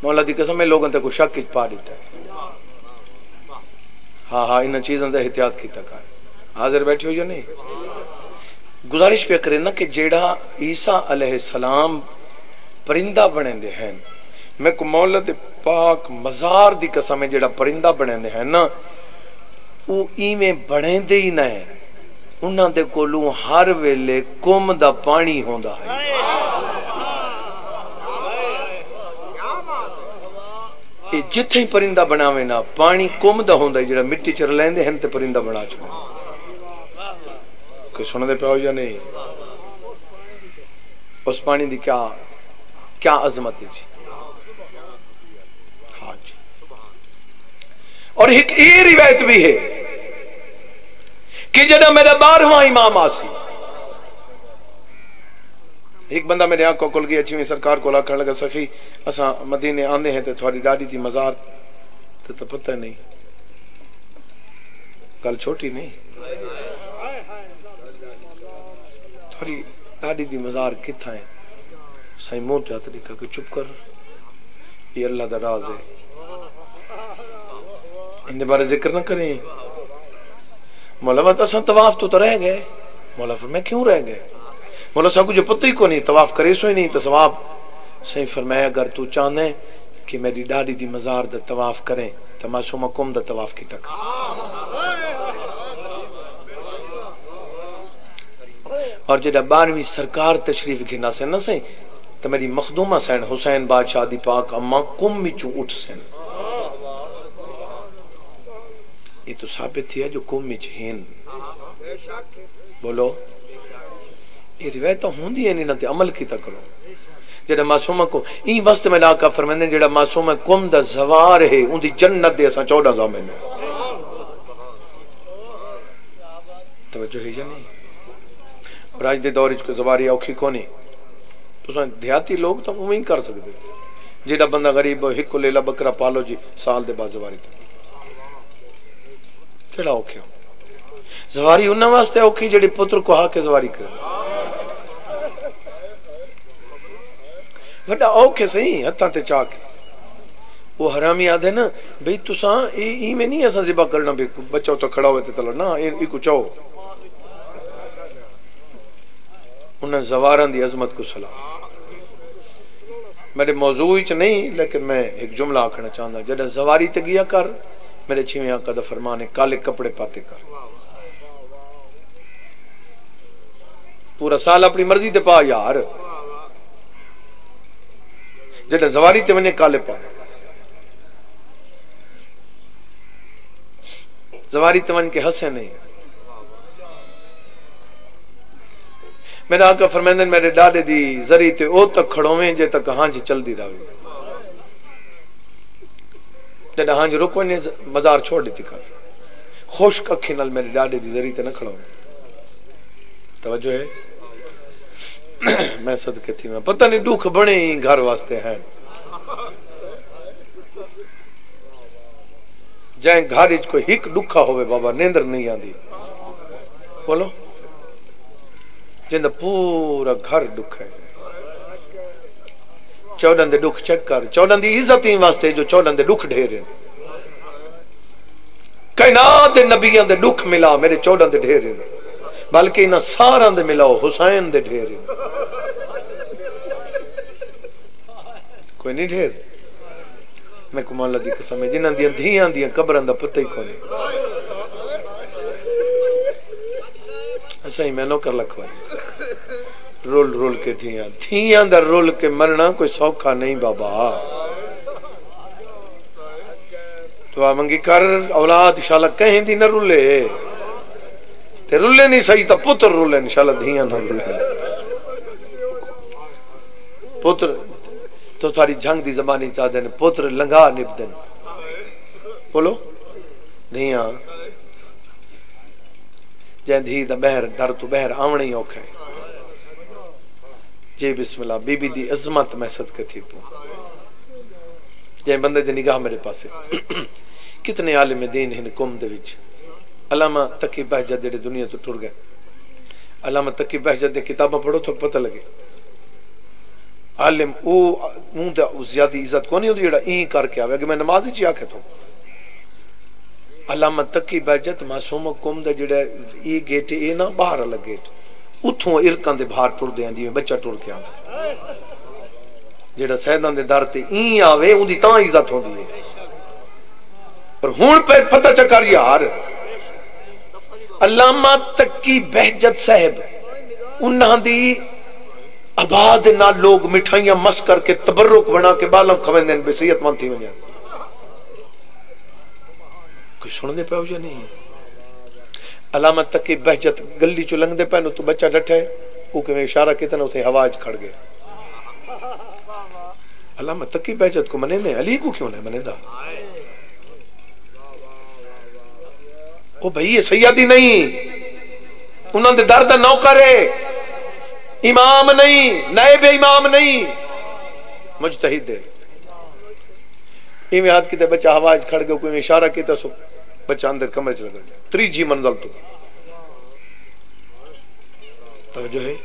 मौला दी कसम लोगों तक शक पा दिता है। हाँ हाँ इन चीजों का एहतियात किया कर। हाजिर बैठे हो या नहीं? गुजारिश पे करें ना कि जेड़ा ईसा अलैहिस्सलाम परिंदा बने हैं, मैं को मौला दे पाक मजार दी कसम है जेड़ा परिंदा बने हैं ना वो इवें बने दे ही ना है। उन्हां दे कोलों हर वेले कुम दा पानी होंदा है। ये जिथे ही परिंदा बनावे ना पानी कुम दा होंदा है जेड़ा मिट्टी च रलैंदे हैं ते परिंदा बना चुके। कोई सुनदे पे हो या नहीं? उस पानी दी क्या क्या अजमत है जी। हाँ जी। और एक ये रिवायत भी है कि जब मेरा 12वां इमाम आसी एक बंदा मेरे आंखों खुल गया। 8वीं सरकार को आखन लगा सखी असा मदीने आंदे हैं तो थोड़ी डाडी थी मजार तो पता नहीं। गल छोटी नहीं, थोड़ी डाडी दी मजार किथा है? सही मुंह ते हाथ लिखा कि चुप कर, ये अल्लाह दा राज है, इनके बारे जिक्र ना करें। मौला बात असा तवाफ तो रह गए। मौला फरमाया क्यों रह गए? मौला साहब जो पता ही को नहीं तवाफ करे सो ही नहीं तो सवाब। सही फरमाया अगर तू चाहने कि मेरी डाडी दी मजार दा तवाफ करें तो मासूमा कुम दा तवाफ की तक। और जेड़ा 12वीं सरकार तशरीफ गिना से ना सही तो मेरी मखदूमा सैन हुसैन बादशाह दी पाक अम्मा कुम विचों उठ सैन। ये तो साबित थी है जो कुम विच हैं। बोलो ये रिवायत होंदी है नहीं ते अमल कीता करो। जेड़ा मासूमा को ई वस्त में लाका फरमांदे जेड़ा मासूमा कुम दा ज़वार है उनदी जन्नत दे असा 14 ज़ामिन। तवज्जो है या नहीं? राज दे दौर च ज़वारी औखी कोनी। तुसां देहाती लोग तो उवें ही कर सकदे। जेड़ा बंदा गरीब एक लेला बकरा पालो जी साल दे बाद ज़वारी केड़ा औखे। ज़वारी उन्हां वास्ते औखी जेड़ी पुत्र को हा के ज़वारी करे। वड्डा औखे सही हत्थां ते चा के वो हरामी आदे ना भाई तुसां ई में नहीं असा ज़िबा करना भी बच्चा तो खड़ा होए ते तलो ना ई को चाहो। उन्हें ज़वारां दी अजमत को सलाम। मेरे मौजू च नहीं लेकिन मैं एक जुमला आखना चाहता। जब ज़वारी ते गया कर मेरे 6वें आका दा फरमान है काले कपड़े पाते कर। पूरा साल अपनी मर्जी ते पा यार। जब ज़वारी ते वने काले पा। ज़वारी ते वन के हंसे नहीं। मेरा आका फरमांदे मेरे डाडे दी जरी ते ओ तक खड़ोवे जे तक हांज चलदी रहे। जद हांज रुको ने मजार छोड़ दी कर खुश्क अखी नाल मेरे डाडे दी जरी ते न खड़ोवे। तवज्जो है? मैं सदके थी मैं पता नहीं दुख बने ही घर वास्ते हैं जै घर कोई हिक दुखा होवे बाबा नींदर नहीं आती बोलो जिंदा पूरा घर दुख है 14 दे दुख चेक कर 14 दी इज्जत ही वास्ते जो 14 दे दुख ढेर हैं कायनात दे नबियां दे दुख मिला मेरे 14 दे ढेर हैं बल्कि इन्हां सारा दे मिलाओ हुसैन दे ढेर हैं कोई नहीं ढेर मैं कुमाला दी कसम है जिन्हां दी धियां दी कब्रां दा पता ही कोनी अच्छा ही मैं नौकर लखवाई रोल रोल के थियां दा रोल के मरना कोई सौखा नहीं बाबा दुआ मंगी कर औलाद इंशाल्लाह कहीं दी न रुले ते रुले नहीं सही तो पुत्र रुले इंशाल्लाह धियां ना रुले पुत्र तो थारी जंग दी जबानी चाहते ने पुत्र लंघा निपदन बोलो धियां जै धी दा बहर दर तो बहर आवना ही औखा है जे बिस्मिल्लाह बीबी दी अजमत मैं सदके थी पू जे बंदे दी निगाह मेरे पासे कितने आलिम दीन हैं कौम दे विच अल्लामा तकी बहजत जेडे दुनिया तो टुर गए अल्लामा तकी बहजत दी किताबां पढ़ो तो पता लगे आलिम ओ मुंह दा ज्यादा इज्जत कोनी होंदी जेड़ा ई करके आवे कि मैं नमाज ही आखे तो अल्लामा तकी बहजत मासूम कौम दा जेड़ा ई गेट ए ना बाहर वाला गेट उथों इरकां दे बाहर टुरदे आं जिवें बच्चा टुर के आवे जेड़ा सैयदां दे दर ते ई आवे उदी तां इज्जत होंदी है पर हुण पे पता चकर यार अल्लामा तकी बहजत साहब उन्हां दी आबाद ना लोग मिठाइयां मस करके तबरुक बना के बालों खवेंदे ने सेहतमंद थी वने कोई सुनदे पाओ या नहीं अल्लामा तकी बहजत गली चो लंघदे पैन तो बच्चा डठे वो किवें इशारा कितना उथे आवाज खड़ गए अल्लामा तकी बहजत को मनेंदे अली को क्यों नहीं मनेंदा ओ भाई ये सैयदी नहीं उन्हां दे दर दा नौकर है इमाम नहीं नायब इमाम नहीं मुजतहिद है इवें हाथ किते बच्चा आवाज खड़ गयो कोई इशारा किता सो बच्चा अंदर कमरे च लगा गया तीजी मंजिल तो तवज्जो है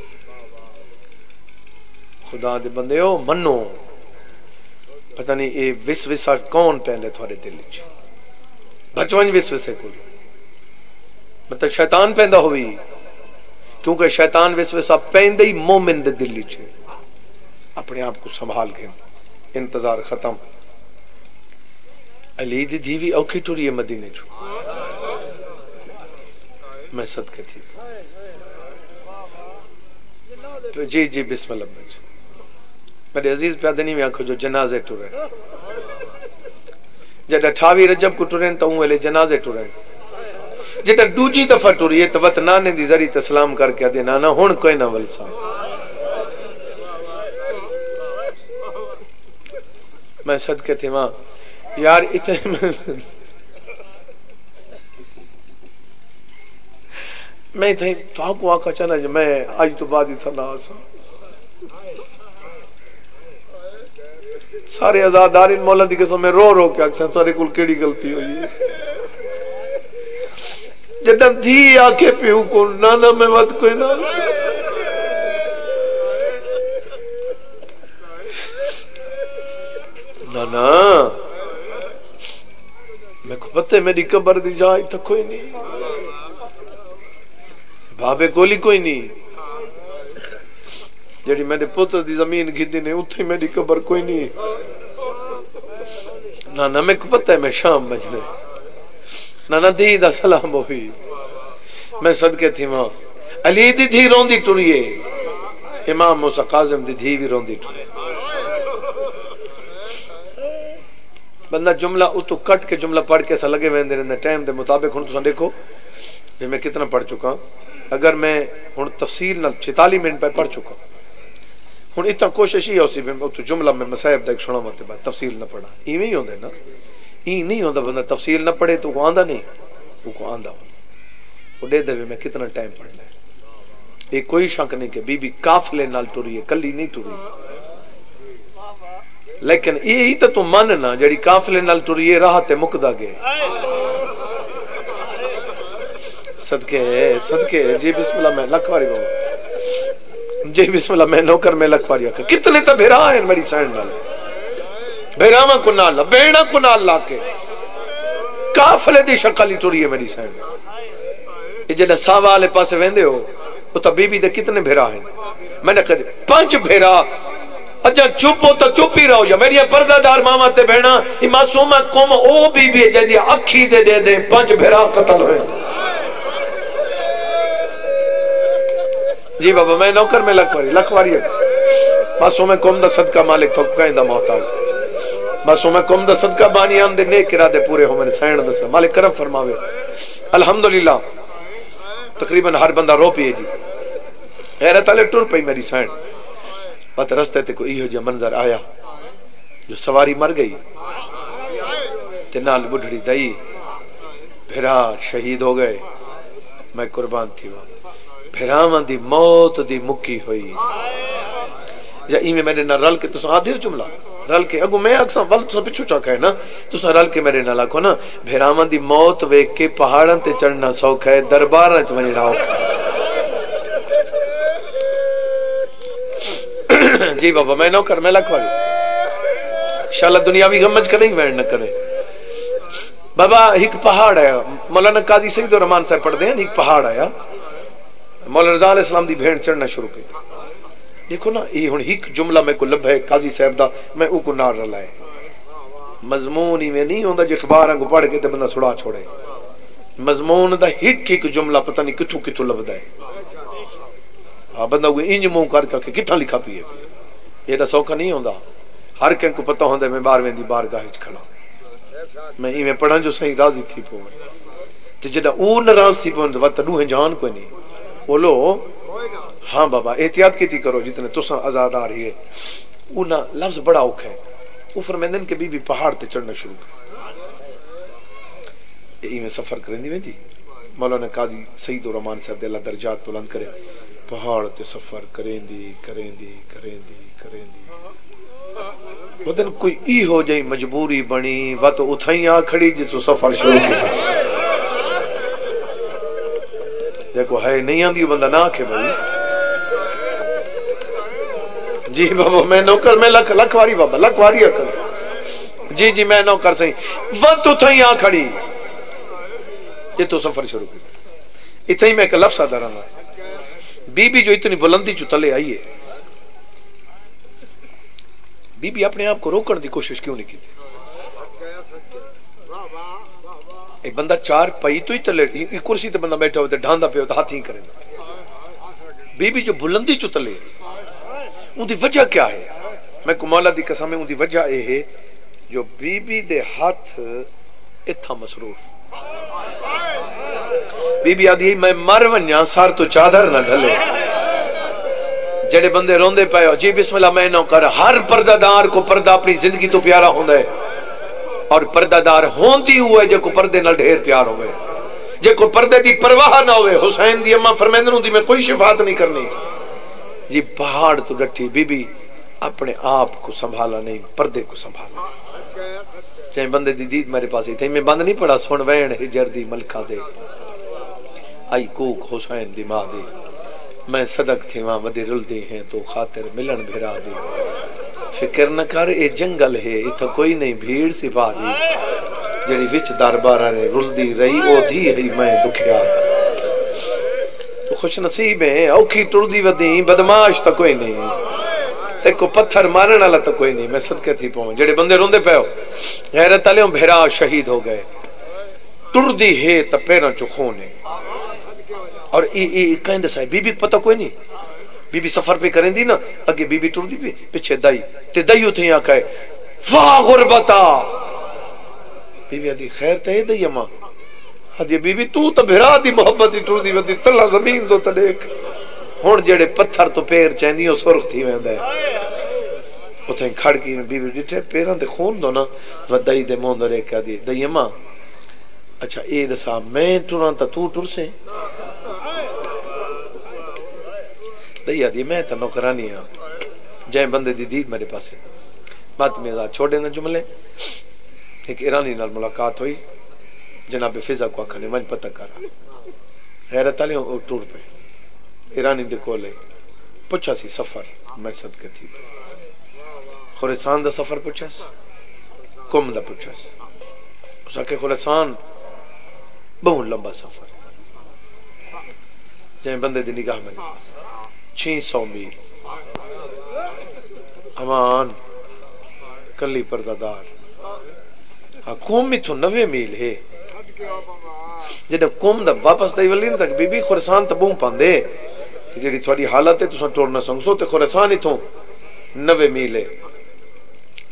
खुदा दे बंदेओ मनो पता नहीं ये विसविसा कौन पहले थोड़े दिल च बचवन विसविसे को मतलब शैतान पैदा हुई क्योंकि शैतान विसविसा पैदा ही मोमिन दे दिल च अपने आप को संभाल के इंतजार खत्म अली दी धीवी औखी टुरी है मदीने चो मैं सदके थी तो जी जी बिस्मिल्लाह मेरे अजीज प्यादनी में आंखों जो जनाजे टुरे जब 28 रजब को टुरे तो वेले जनाजे टुरे जेटा दूजी दफा टुरी तो वत नाने दी जरी ते सलाम करके आदे नाना हुण कोई ना वलसा मैं सदके थे वहां यार इतने मैं थे तो आपको आका चला जो मैं आज तो बाद ही था ना सारे आजादार मौला दी कसम में रो रो के अक्सर सारे कुल केड़ी गलती हुई है जब धी आके पियो को नाना में मत कोई ना नाना मैं को पता है मेरी कब्र दी जा इतना कोई नहीं भावे कोली कोई नहीं जेडी मेरे पुत्र दी जमीन गिद्दी ने उथे मेरी कब्र कोई नहीं नाना मैं को पता है मैं शाम बजने नाना दी दा सलाम होई मैं सदके थी वहां अली दी थी रोंदी टुरिए इमाम मूसा काजिम दी थी भी रोंदी टुरिए बंदा जुमला उतो कट के जुमला पढ़ के सा लगे वेंदे रहंदे टाइम दे मुताबिक हुन तुसा देखो ये मैं कितना पढ़ चुका अगर मैं हुन तफसील ना 46 मिनट पे पढ़ चुका हुन इतना कोशिश ही होसी मैं उतो जुमला में मसाइब दा सुना मत बाद तफसील ना पढ़ा इवें ही होंदे ना ई नहीं होंदा बंदा तफसील ना पढ़े तो को आंदा नहीं वो को आंदा वो दे दे मैं कितना टाइम पढ़ना ये कोई शक नहीं कि बीबी काफले नाल टुरी है, कली नहीं टुरी। लेकिन यही तो तू मन ना जड़ी काफले नाल टुरी है राह ते मुकदा गए। सदके जी बिस्मिल्लाह में लखवारी बाबा जी बिस्मिल्लाह मैं नौकर में लखवारी आकर कितने तो भेरा है मेरी सैन नाल भेरावा को नाल बेड़ा को नाल लाके काफले दी शक्ल ही टुरी है मेरी सैन। ये जने सावा वाले पासे वेंदे हो वो तो बीबी दे कितने भेरा है मैंने कह 5 भेरा अच्छा चुप हो तो चुप ही रहो या मेरी पर्दादार मामा ते भेणा ई मासूमा कौम ओ बीबी जदी अखी दे 5 भेरा कत्ल होए। जी बाबा मैं नौकर में लखवारी मासूम कौम दा सदका मालिक तो कहंदा मोहताज मासूम कौम दा सदका बानी आमदे नेक इरादे पूरे हो मैंने सैन दस मालिक करम फरमावे। अल्हम्दुलिल्लाह तकरीबन हर बंदा रो पिए जी गैरत वाले टुर पई मेरी सैन पत रस्ते ते कोई इहो जो मंजर आया जो सवारी मर गई ते नाल बुढ़ड़ी दई भेरा शहीद हो गए। मैं कुर्बान थी वहां भेरावां दी मौत दी मुक्की हुई या इवें मेरे नाल रल के तुस आदे हो जुमला रल के अगो मैं अक्सर वल तुस पिछू चौका है ना तुस रल के मेरे नाल आखो ना भेरावां दी मौत वेख के पहाड़ां ते चढ़ना सौखा है दरबारां च वणना औखा है। जी बाबा मैं नौकर मैं लखवारी इंशाअल्लाह दुनियावी गमज करे ही वैन न करे। बाबा एक पहाड़ है मौलाना काजी सईद रहमान साहब पढ़ते हैं एक पहाड़ आया मौलाना रज़ा अलैहिस्सलाम दी भेड़ चढ़ना शुरू की। देखो ना ये हुन एक जुमला में को लभ है काजी साहब दा मैं ऊ को नाल रलाए मजमून ही में नहीं होंदा जो अखबारां को पढ़ के ते बंदा सुड़ा छोड़े मजमून दा एक जुमला पता नहीं किथों किथों लभदा है। हां बंदा वो इंज मुंह करके किथा लिखा पिए एदा सौखा नहीं होंदा हर के को पता होंदा मैं 12वें दी बारगाह विच खड़ा मैं इवें पढ़न जो सही राजी थी पो ते जदा ओ नाराज थी पो वत दूहे जान कोई नहीं बोलो। हाँ बाबा एहतियात की करो जितने तुसा आजाद आ रही है उना लफ्ज बड़ा औखा है वो फरमांदन के बीबी पहाड़ ते चढ़ना शुरू कर इवें सफर करेंदी वेंदी मौलाना काजी सईद रहमान साहब दे अल्लाह दर्जात बुलंद करे पहाड़ ते सफर करेंदी वदन कोई ई हो जाई मजबूरी बनी वा तो उथई आ खड़ी जिसो सफर शुरू किया देखो है नहीं आंदी बंदा ना आखे भाई। जी बाबा मैं नौकर मैं लखवारी बाबा लखवारी अकल जी जी मैं नौकर सही वत उथई आ खड़ी ये तो सफर शुरू कर इथे ही मैं एक लफ्ज आदा रहा बीबी जो इतनी बुलंदी चु तले आई है बीबी अपने आप को रोकने की कोशिश क्यों नहीं की। एक बंदा चार पई तो ही तले कुर्सी ते बंदा बैठा हो ते ढांदा पे तो हाथ ही करे बीबी जो बुलंदी चु तले उनकी वजह क्या है मैं को मौला दी कसम है उनकी वजह ये है जो बीबी दे हाथ इथा मसरूफ बीबी आदि मैं मर वन्या सार तो चादर न ढले जेड़े बंदे रोंदे पे हो जी बिस्मिल्लाह मैं नो कर हर पर्दादार को पर्दा अपनी जिंदगी तो प्यारा होंदा है और पर्दादार होंदी हुए जो को पर्दे नाल ढेर प्यार होवे जे को पर्दे दी परवाह ना होवे हुसैन दी अम्मा फरमांदन हुंदी मैं कोई शिफात नहीं करनी जी पहाड़ तो डठी बीबी अपने आप को संभाला नहीं पर्दे को संभाला चाहे बंदे दी दीद मेरे पास थे मैं बंद नहीं पड़ा सुन वैन हिजर दी मलका दे आई कूक हुसैन दी मां दी मैं सदक थी वहां वदी रुलदी है तो खातिर मिलन भिरा दी फिक्र न कर ये जंगल है इथा कोई नहीं भीड़ सिपा दी जेड़ी विच दरबारा ने रुलदी रही ओ दी है मैं दुखिया तो खुश नसीब है औखी टुरदी वदी बदमाश तो कोई नहीं ते को पत्थर मारने वाला तो कोई नहीं मैं सदके थी पाऊं जेड़े बंदे रोंदे पे हो गैरत वाले भेरा शहीद हो गए टुरदी है तो पैरों चो खून है और ई कहंदे साहब बीबी पता कोई नहीं बीबी सफर पे करेंदी ना अगे बीबी टुरदी पे पीछे दाई ते दाई उथे आके वाह गुरबता बीबी आदि खैर ते दई अम्मा हदी बीबी तू तो भेरा दी मोहब्बत टुरदी वदी तला जमीन तो देख हुन जेड़े पत्थर तो पैर चैंदी ओ सुरख थी वेंदा उथे खड़की में बीबी डिठे पैरां ते खून दो ना वदाई दे मुंह दे के दी दई अम्मा अच्छा ए दसा मैं टुरां ता तू टुर से दई आदि मैं तो नौकरानी हाँ जै बंदे दी दीद मेरे पास बात में आजाद छोड़े न जुमले एक ईरानी नाल मुलाकात हुई जनाब फिजा को आखने मन पता करा गैरत आले टूर पे ईरानी दे कोले पूछा सी सफर मैं सदके थी खुरासान दा सफर पूछास कुम दा पूछास उसके खुरासान बहुत लंबा सफर जै बंदे दी निगाह में 600 मील अमान कली परदादार हाँ कुम इथों 90 मील है जब कुम दा वापस तई वली तक बीबी खुरासान तो बहु पांदे जेडी थोड़ी हालत है तुसा टोरना संगसो ते खुरासान इथों 90 मील है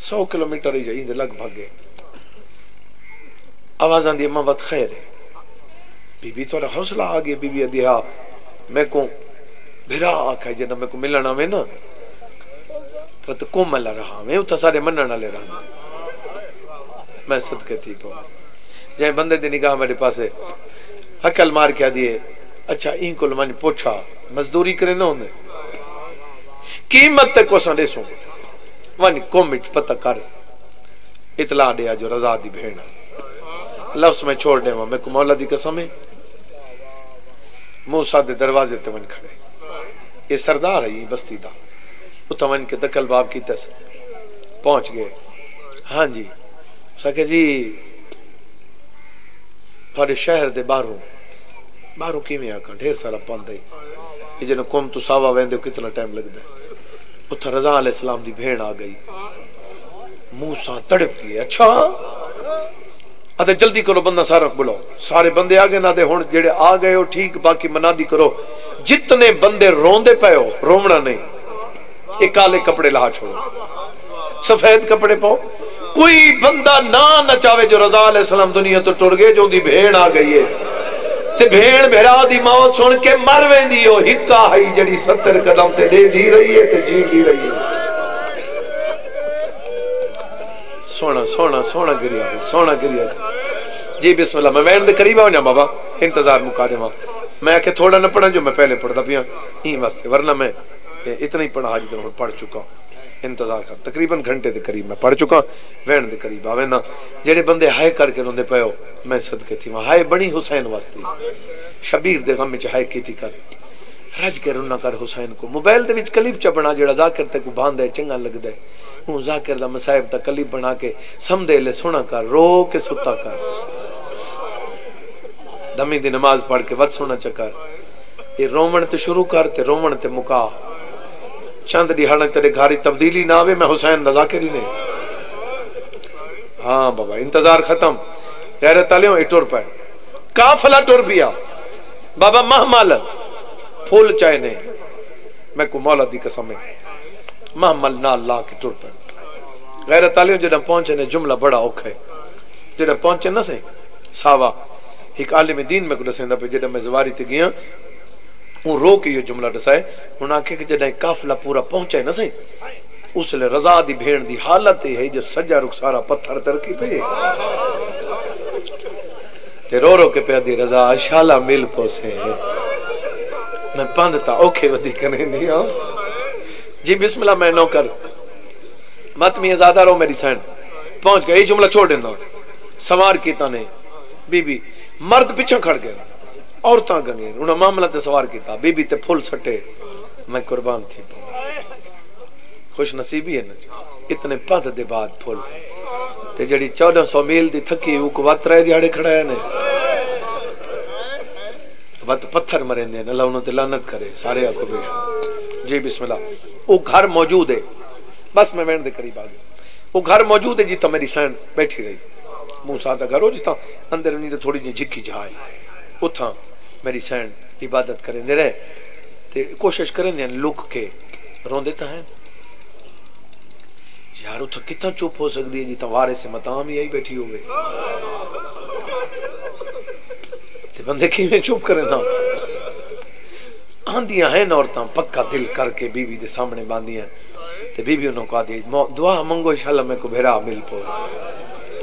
100 किलोमीटर ही जाइंदे लगभग है आवाज आंदी अम्मा वत खैर है बीबी थोड़ा हौसला आ गया बीबी आदि हाँ मैं को भिरा आखा जब मैं को मिलना में ना तो कोमल रहा मैं उतना सारे मनन वाले रहा मैं सदके थी पो जै बंदे दी निगाह मेरे पास हकल मार के दिए अच्छा इन को मन पूछा मजदूरी करे ना होने कीमत ते को संदेसो वन कोमिट पता कर इतला दिया जो रजा दी भेड़ लफ्ज में छोड़ दे मैं को मौला दी कसम है मूसा दे दरवाजे ते वन खड़े ये सरदार है ये बस्ती दा उत वन के दकल बाब की तस पहुंच गए हाँ जी सके जी थोड़े शहर दे बाहरों किवें आखा ढेर सारा पंद है ये जन कौम तू सावा वेंदे कितना टाइम लगदा उत रजा अलैहि सलाम दी भेड़ आ गई मूसा तड़प गए अच्छा अते जल्दी करो बंदा सारा बुलाओ सारे बंदे आ गए ना दे हुन जेड़े आ गए हो ठीक बाकी मनादी करो जितने बंदे रोंदे पे हो रोमना नहीं एक काले कपड़े ला छोड़ो सफेद कपड़े पाओ कोई बंदा ना नचावे जो रजा अलैहि सलाम दुनिया तो टुर गए जो दी भेड़ आ गई है ते भेड़ भेड़ा दी मौत सुन के मर वेंदी हो हिक्का है जड़ी 70 कदम ते दे दी रही है ते जी दी रही है सोना सोना सोना गिरिया जी बिस्मिल्लाह मैं वैन दे करीब आ जा बाबा इंतजार मुकारे मैं आके थोड़ा न पढ़ा जो मैं पहले पढ़ता पिया ई वास्ते वरना मैं इतना ही पढ़ा जितना पढ़ चुका इंतजार कर तकरीबन घंटे दे करीब मैं पढ़ चुका वैन दे करीब आवे ना जेड़े बंदे हाय करके रोंदे पे हो मैं सदके थी हाय बनी हुसैन वास्ते शबीर दे गम च हाय कीती कर रज के रोना कर हुसैन को मोबाइल दे विच क्लिप च बना जेड़ा जाकिर ते को बांधे चंगा लगदा है हूं जाकिर दा मसाइब दा क्लिप बना के समदे ले सोना कर रो के सुता कर दमी दी नमाज पढ़ के वत सोना चकर ये रोमन ते शुरू कर ते रोमन ते मुका चंद दिहाड़ तेरे घारी तब्दीली ना आवे मैं हुसैन दा जाकिर ही नहीं हाँ बाबा इंतजार खत्म गैरत आलियों टुर पे काफिला टुर पिया बाबा महमल फूल चाहे ने मैं को मौला दी कसम है महमल नाल ला के टुर पे गैरत आलियों जब पहुंचे ने जुमला बड़ा औखा है जब पहुंचे ना से सावा एक आलिम दीन में को दसेंदा पे जब मैं जवारी ते गया हूं रो के ये जुमला दसाए हुन आखे कि जब काफिला पूरा पहुंचे ना से उसले रजा दी भेड़ दी हालत है जो सजा रुखसारा पत्थर तरकी पे ते रो के पे दी रजा शाला मिल पोसे मैं पंधता औखे वधी कने दिया जी बिस्मिल्लाह मैं नौकर मत में ज्यादा रो मेरी सैन पहुंच गए जुमला छोड़ देना सवार कीता ने बीबी मर्द पीछे खड़ गए औरतां गंगे उन्हें मामला ते सवार कीता बीबी ते फुल सटे मैं कुर्बान थी खुश नसीबी है ना इतने पंध दे बाद फुल ते जड़ी 1400 मील दी थकी उ को वतरे दिहाड़े खड़ा है ने वत पत्थर मरेंदे अल्लाह उन्हों ते लानत करे सारे आखो बेश जी बिस्मिल्लाह वो घर मौजूद है बस मैं वैन दे करीब आ गया वो घर मौजूद है जिता मेरी सैन बैठी रही मूसा दा घर हो जिता अंदर नहीं थोड़ी जी झिकी जाए उथा मेरी सैन इबादत करेंदे रहे ते कोशिश करेंदे लुक के रोंदे ता हैं यार उथा कितना चुप हो सकती है जिता वारे से मताम ही आई बैठी हो गई ते बंदे किवें चुप करे ना आंदियां हैं औरतां पक्का दिल करके बीवी दे सामने बांधियां ते बीवी उन्हों को आदि दुआ मंगो इंशाअल्लाह मैं को भेरा मिल पो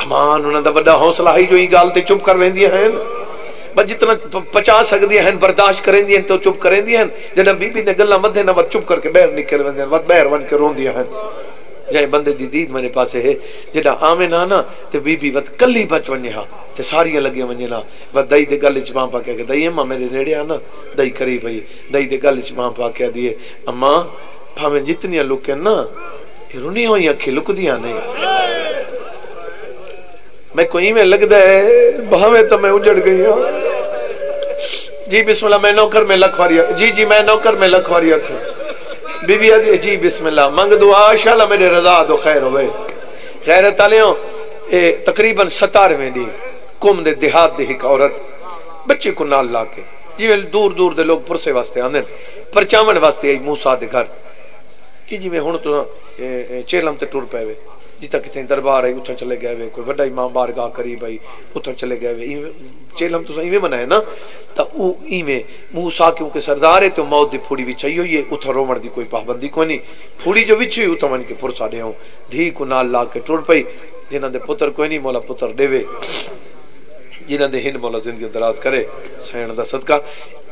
अमान उन्हां दा वड्डा हौसला है जो ई गाल ते चुप कर वेंदियां हैं पर जितना पचा सकती हैं बर्दाश्त करेंदी हैं तो चुप करेंदी हैं जब बीबी ने गल्ला मधे न चुप करके बहर निकल वेंदे हैं बहर वन के रोंदियां हैं जै बंदे दी दीद मेरे पास है जड़ा आवे ना ना ते बीबी वत कल्ली बच वने हा ते सारियां लगी वने ना व दई दे गल च मां पा के दई अम्मा मेरे नेड़े आ ना दई करी पई दई दे गल च मां पा के दिए अम्मा भावे जितनी लुके ना रुनी हुई अखी लुकदियां नहीं मैं कोई में लगता है भावे तो मैं उजड़ गई हूं जी बिस्मिल्लाह मैं नौकर में लखवारी जी जी मैं नौकर में लखवारी बीबी आदि जी बिस्मिल्लाह मंग दुआ शाला मेरे रजा दो खैर होवे खैर तालियों ए तकरीबन 17वें दी कुम दे देहात दी एक औरत बच्चे को नाल ला के जिवें दूर दूर दे लोग पुरसे वास्ते आंदे परचावण वास्ते आई मूसा दे घर कि जिवें हुण तो चेलम ते टुर पवे जिता कितने दरबार है उठा चले गए वे कोई वड्डा इमाम बारगाह करी भाई उठा चले गए वे चेलम तो इवें बनाए ना तो वो इवें मूसा क्योंकि सरदार है तो मौत दी फूड़ी विछाई हुई है उठा रोवण दी कोई पाबंदी कोई नहीं फूड़ी जो विछी हुई उठा मन के पुरसा देओ धी को नाल ला के टुर पई जिन्हां दे पुत्र कोई नहीं मौला पुत्र देवे जिन्हां दे हिंद मौला जिंदगी दराज करे सैन दा सदका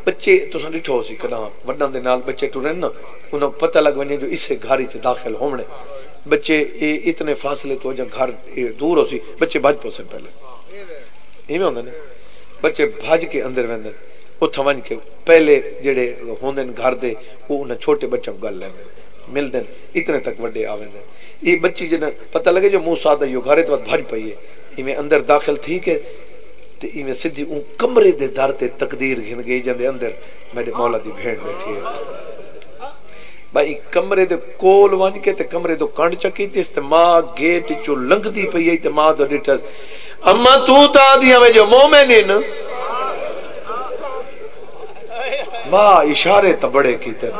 बच्चे तुसां डिठो सी कदा वड्डां दे नाल बच्चे टुरन ना उन्हां पता लग वने जो इसे घर च दाखिल होवणे बच्चे इतने फासले तो जब घर दूर हो सी बच्चे भज पोसे पहले इवें होंदे ने बच्चे भज के अंदर वेंदे उथा वन के पहले जेड़े होंदे घर दे वो उन्हें छोटे बच्चों को गल लेंदे मिलदे इतने तक वड्डे आवेंदे ये बच्ची जिन्हें पता लगे जो मूसा दा यो घर तो भज पई है इवें अंदर दाखिल थी के ते इवें सीधी उ कमरे दे दर ते तकदीर घिन गई जंदे अंदर मेरे मौला दी भेड़ बैठी है भाई कमरे दे कोल वन के ते कमरे दो कंड चकी ते इस मां गेट चो लंघदी पई आई ते मां दो डिठा अम्मा तू ता दिया में जो मोमिन वाह इशारे तो बड़े कीते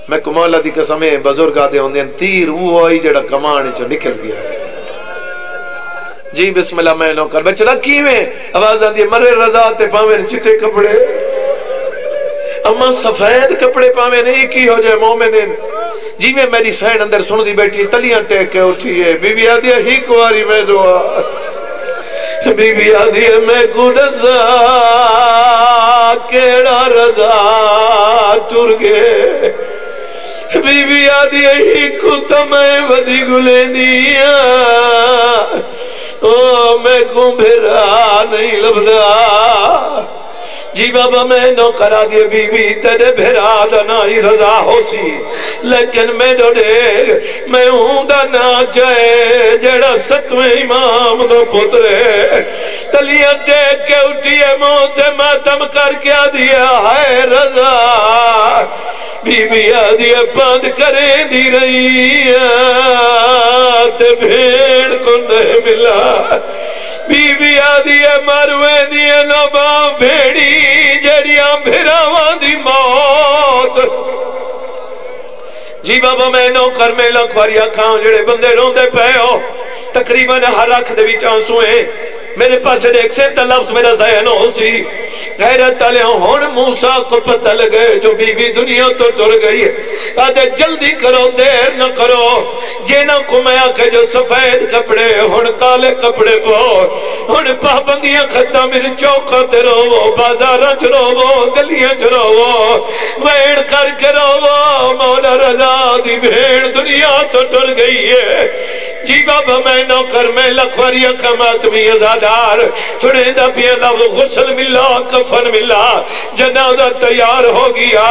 मैं कुमाला दी कसम है बुजुर्ग आदे होंदे तीर वो आई जेड़ा कमान चो निकल गया जी बिस्मिल्लाह मैं नो कर बचड़ा कीवें आवाज आंदी मरे रजा ते पावे चिट्टे कपड़े अम्मा सफेद कपड़े पावे नहीं की हो जाए मोमिन जी में मेरी सैन अंदर सुनदी बैठी तलियां टेक के उठी है बीबी आदि ही कुआरी में दुआ बीबी आदि मैं को रजा केड़ा रजा टुर गए बीबी आदि ही को तमें वदी गुलेंदिया ओ मैं को भेरा नहीं लभदा जी बाबा मैं नो करा दिए बीबी तेरे भेरा दा ना ही रजा हो सी लेकिन मैं डोडे मैं हूं दा ना जाए जेड़ा 7वें इमाम दो पुत्र तलियां टेक के उठी है मुंह ते मातम करके आ दिया है रजा बीबी आदि बंद करें दी रही ते भेड़ को नहीं मिला बीबी आदि मरवे दिए लोबा भेड़ी जड़िया भिरावां दी मौत जी बाबा मैं नौकर में लखवारिया खां जेड़े बंदे रोंदे पे हो तकरीबन हर अख दे विच आंसू है मेरे पास एक से लफ्ज मेरा ज़हन हो सी गैरत वाले हुण मूसा को पता लगे जो बीवी दुनिया तो टुर गई है आदे जल्दी करो देर न करो जेना को मैं आखे जो सफेद कपड़े हुण काले कपड़े पाओ हुण पाबंदियां खत्म मेरे चौकों ते रोवो बाजारां च रोवो गलियां च रोवो वेड़ करके रोवो मौला रजा दी भेड़ दुनिया तो टुर गई है जी बाबा मैं नौकर में लखवारिया कमात में आजादार छुड़े दा पिया लफ्ज गुस्ल मिला कफन मिला जनाजा तैयार हो गया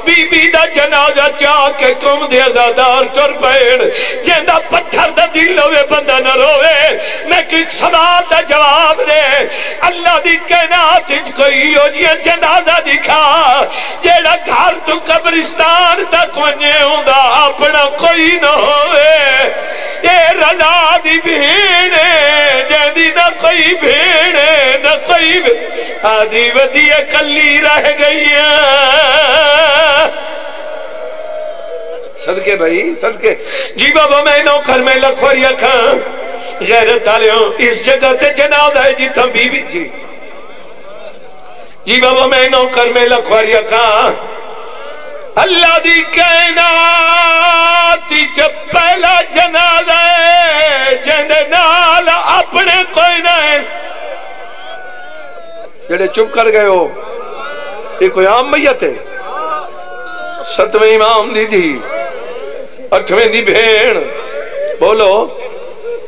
बीबी दा जनाजा चाह के कौम दे आजादार चुर पैण जेंदा पत्थर दा दिल होवे बंदा न रोवे मैं कि सवाल दा जवाब दे अल्लाह दी कायनात विच कोई हो जिया जनाजा दिखा जेड़ा घर तो कब्रिस्तान तक वने हुंदा अपना कोई न होवे ये रजा दी भेड़ जैदी ना कोई भेड़ न कोई आदि वदिया कली रह गई सदके भाई सदके जी बाबा मैं नौकर में लखवारिया खां गैरत वालियों इस जगह ते जनाजा है जिथा बीबी जी बाबा मैं नौकर में लखवारिया खां अल्लाह दी कायनात च पहला जनाजा है जिंदे नाल अपने कोई ना है जेड़े चुप कर गए हो ये कोई आम मैयत है? 7वें इमाम दी थी 8वें दी भेड़ बोलो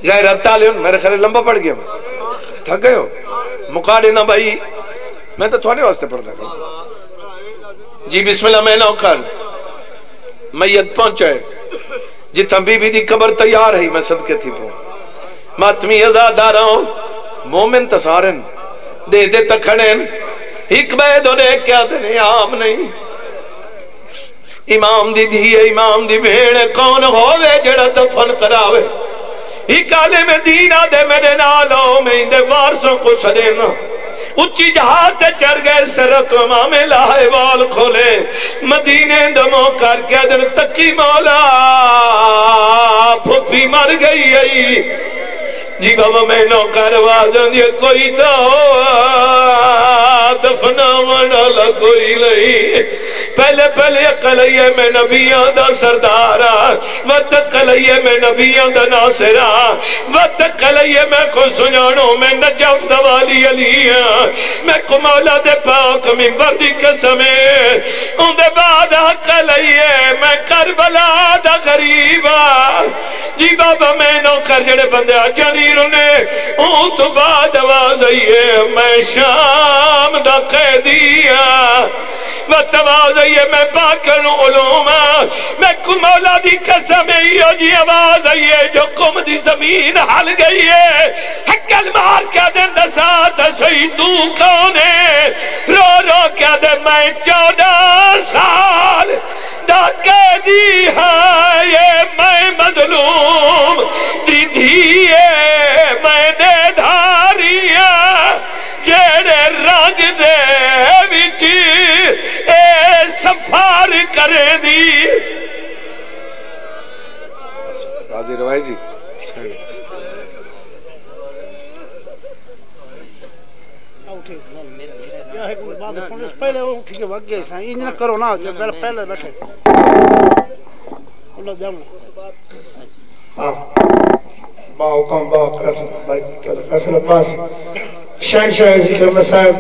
गैरत वाले मेरे ख्याल लंबा पड़ गया थक गए हो मुका देना भाई मैं तो थोड़े वास्ते पढ़ता हूं जी बिस्मिल्लाह मैं नौकर मैयत पहुंचे जिथा बीबी दी कबर तैयार है मैं सदके थी पो मातमी आजादारों मोमिन तसारन दे दे तखड़न एक बैदो ने क्या देने आम नहीं इमाम दी धी इमाम दी भेड़ कौन होवे जेड़ा दफन करावे ही काले में दीना दे मेरे नालों में इंदे वारसों को सदेना उच्ची जहाज चढ़ गए सरक मामे लाए वाल खोले मदीने दमो करके दिन तकी मौला फुफी मर गई है जी बाबा मैं नौकर आवाज कोई तो दफना वाला कोई नहीं पहले पहले कलइए में नबियां दा सरदारा वत कलइए में नबियां दा नासिरा वत कलइए में को सुनानो मैं नजफ दवाली अलिया मैं को मौला दे पाक मिंबर दी कसम उनदे बाद कलइए मैं करबला दा गरीबा जी बाबा मैं नौकर जेड़े बंदे जनीर ने ओ तो बाद आवाज आई है मैं शाम दा कैदिया वतवाज ये मैं पाकल उलूमा मैं कुमौला दी कसम यो जी आवाज आई है जो कुम दी जमीन हल गई है हक्कल मार के दे दसात सही तू कौन है रो रो के दे मैं 14 साल दा कैदी है ये मैं मजलूम दीदी है मैंने धारिया जेड़े रंग दे विच ए सफार करे दी राजी रवाई जी पहले उठ के भाग गए इंज न करो ना पहले बैठे शहनशाह जिक्र मसाइब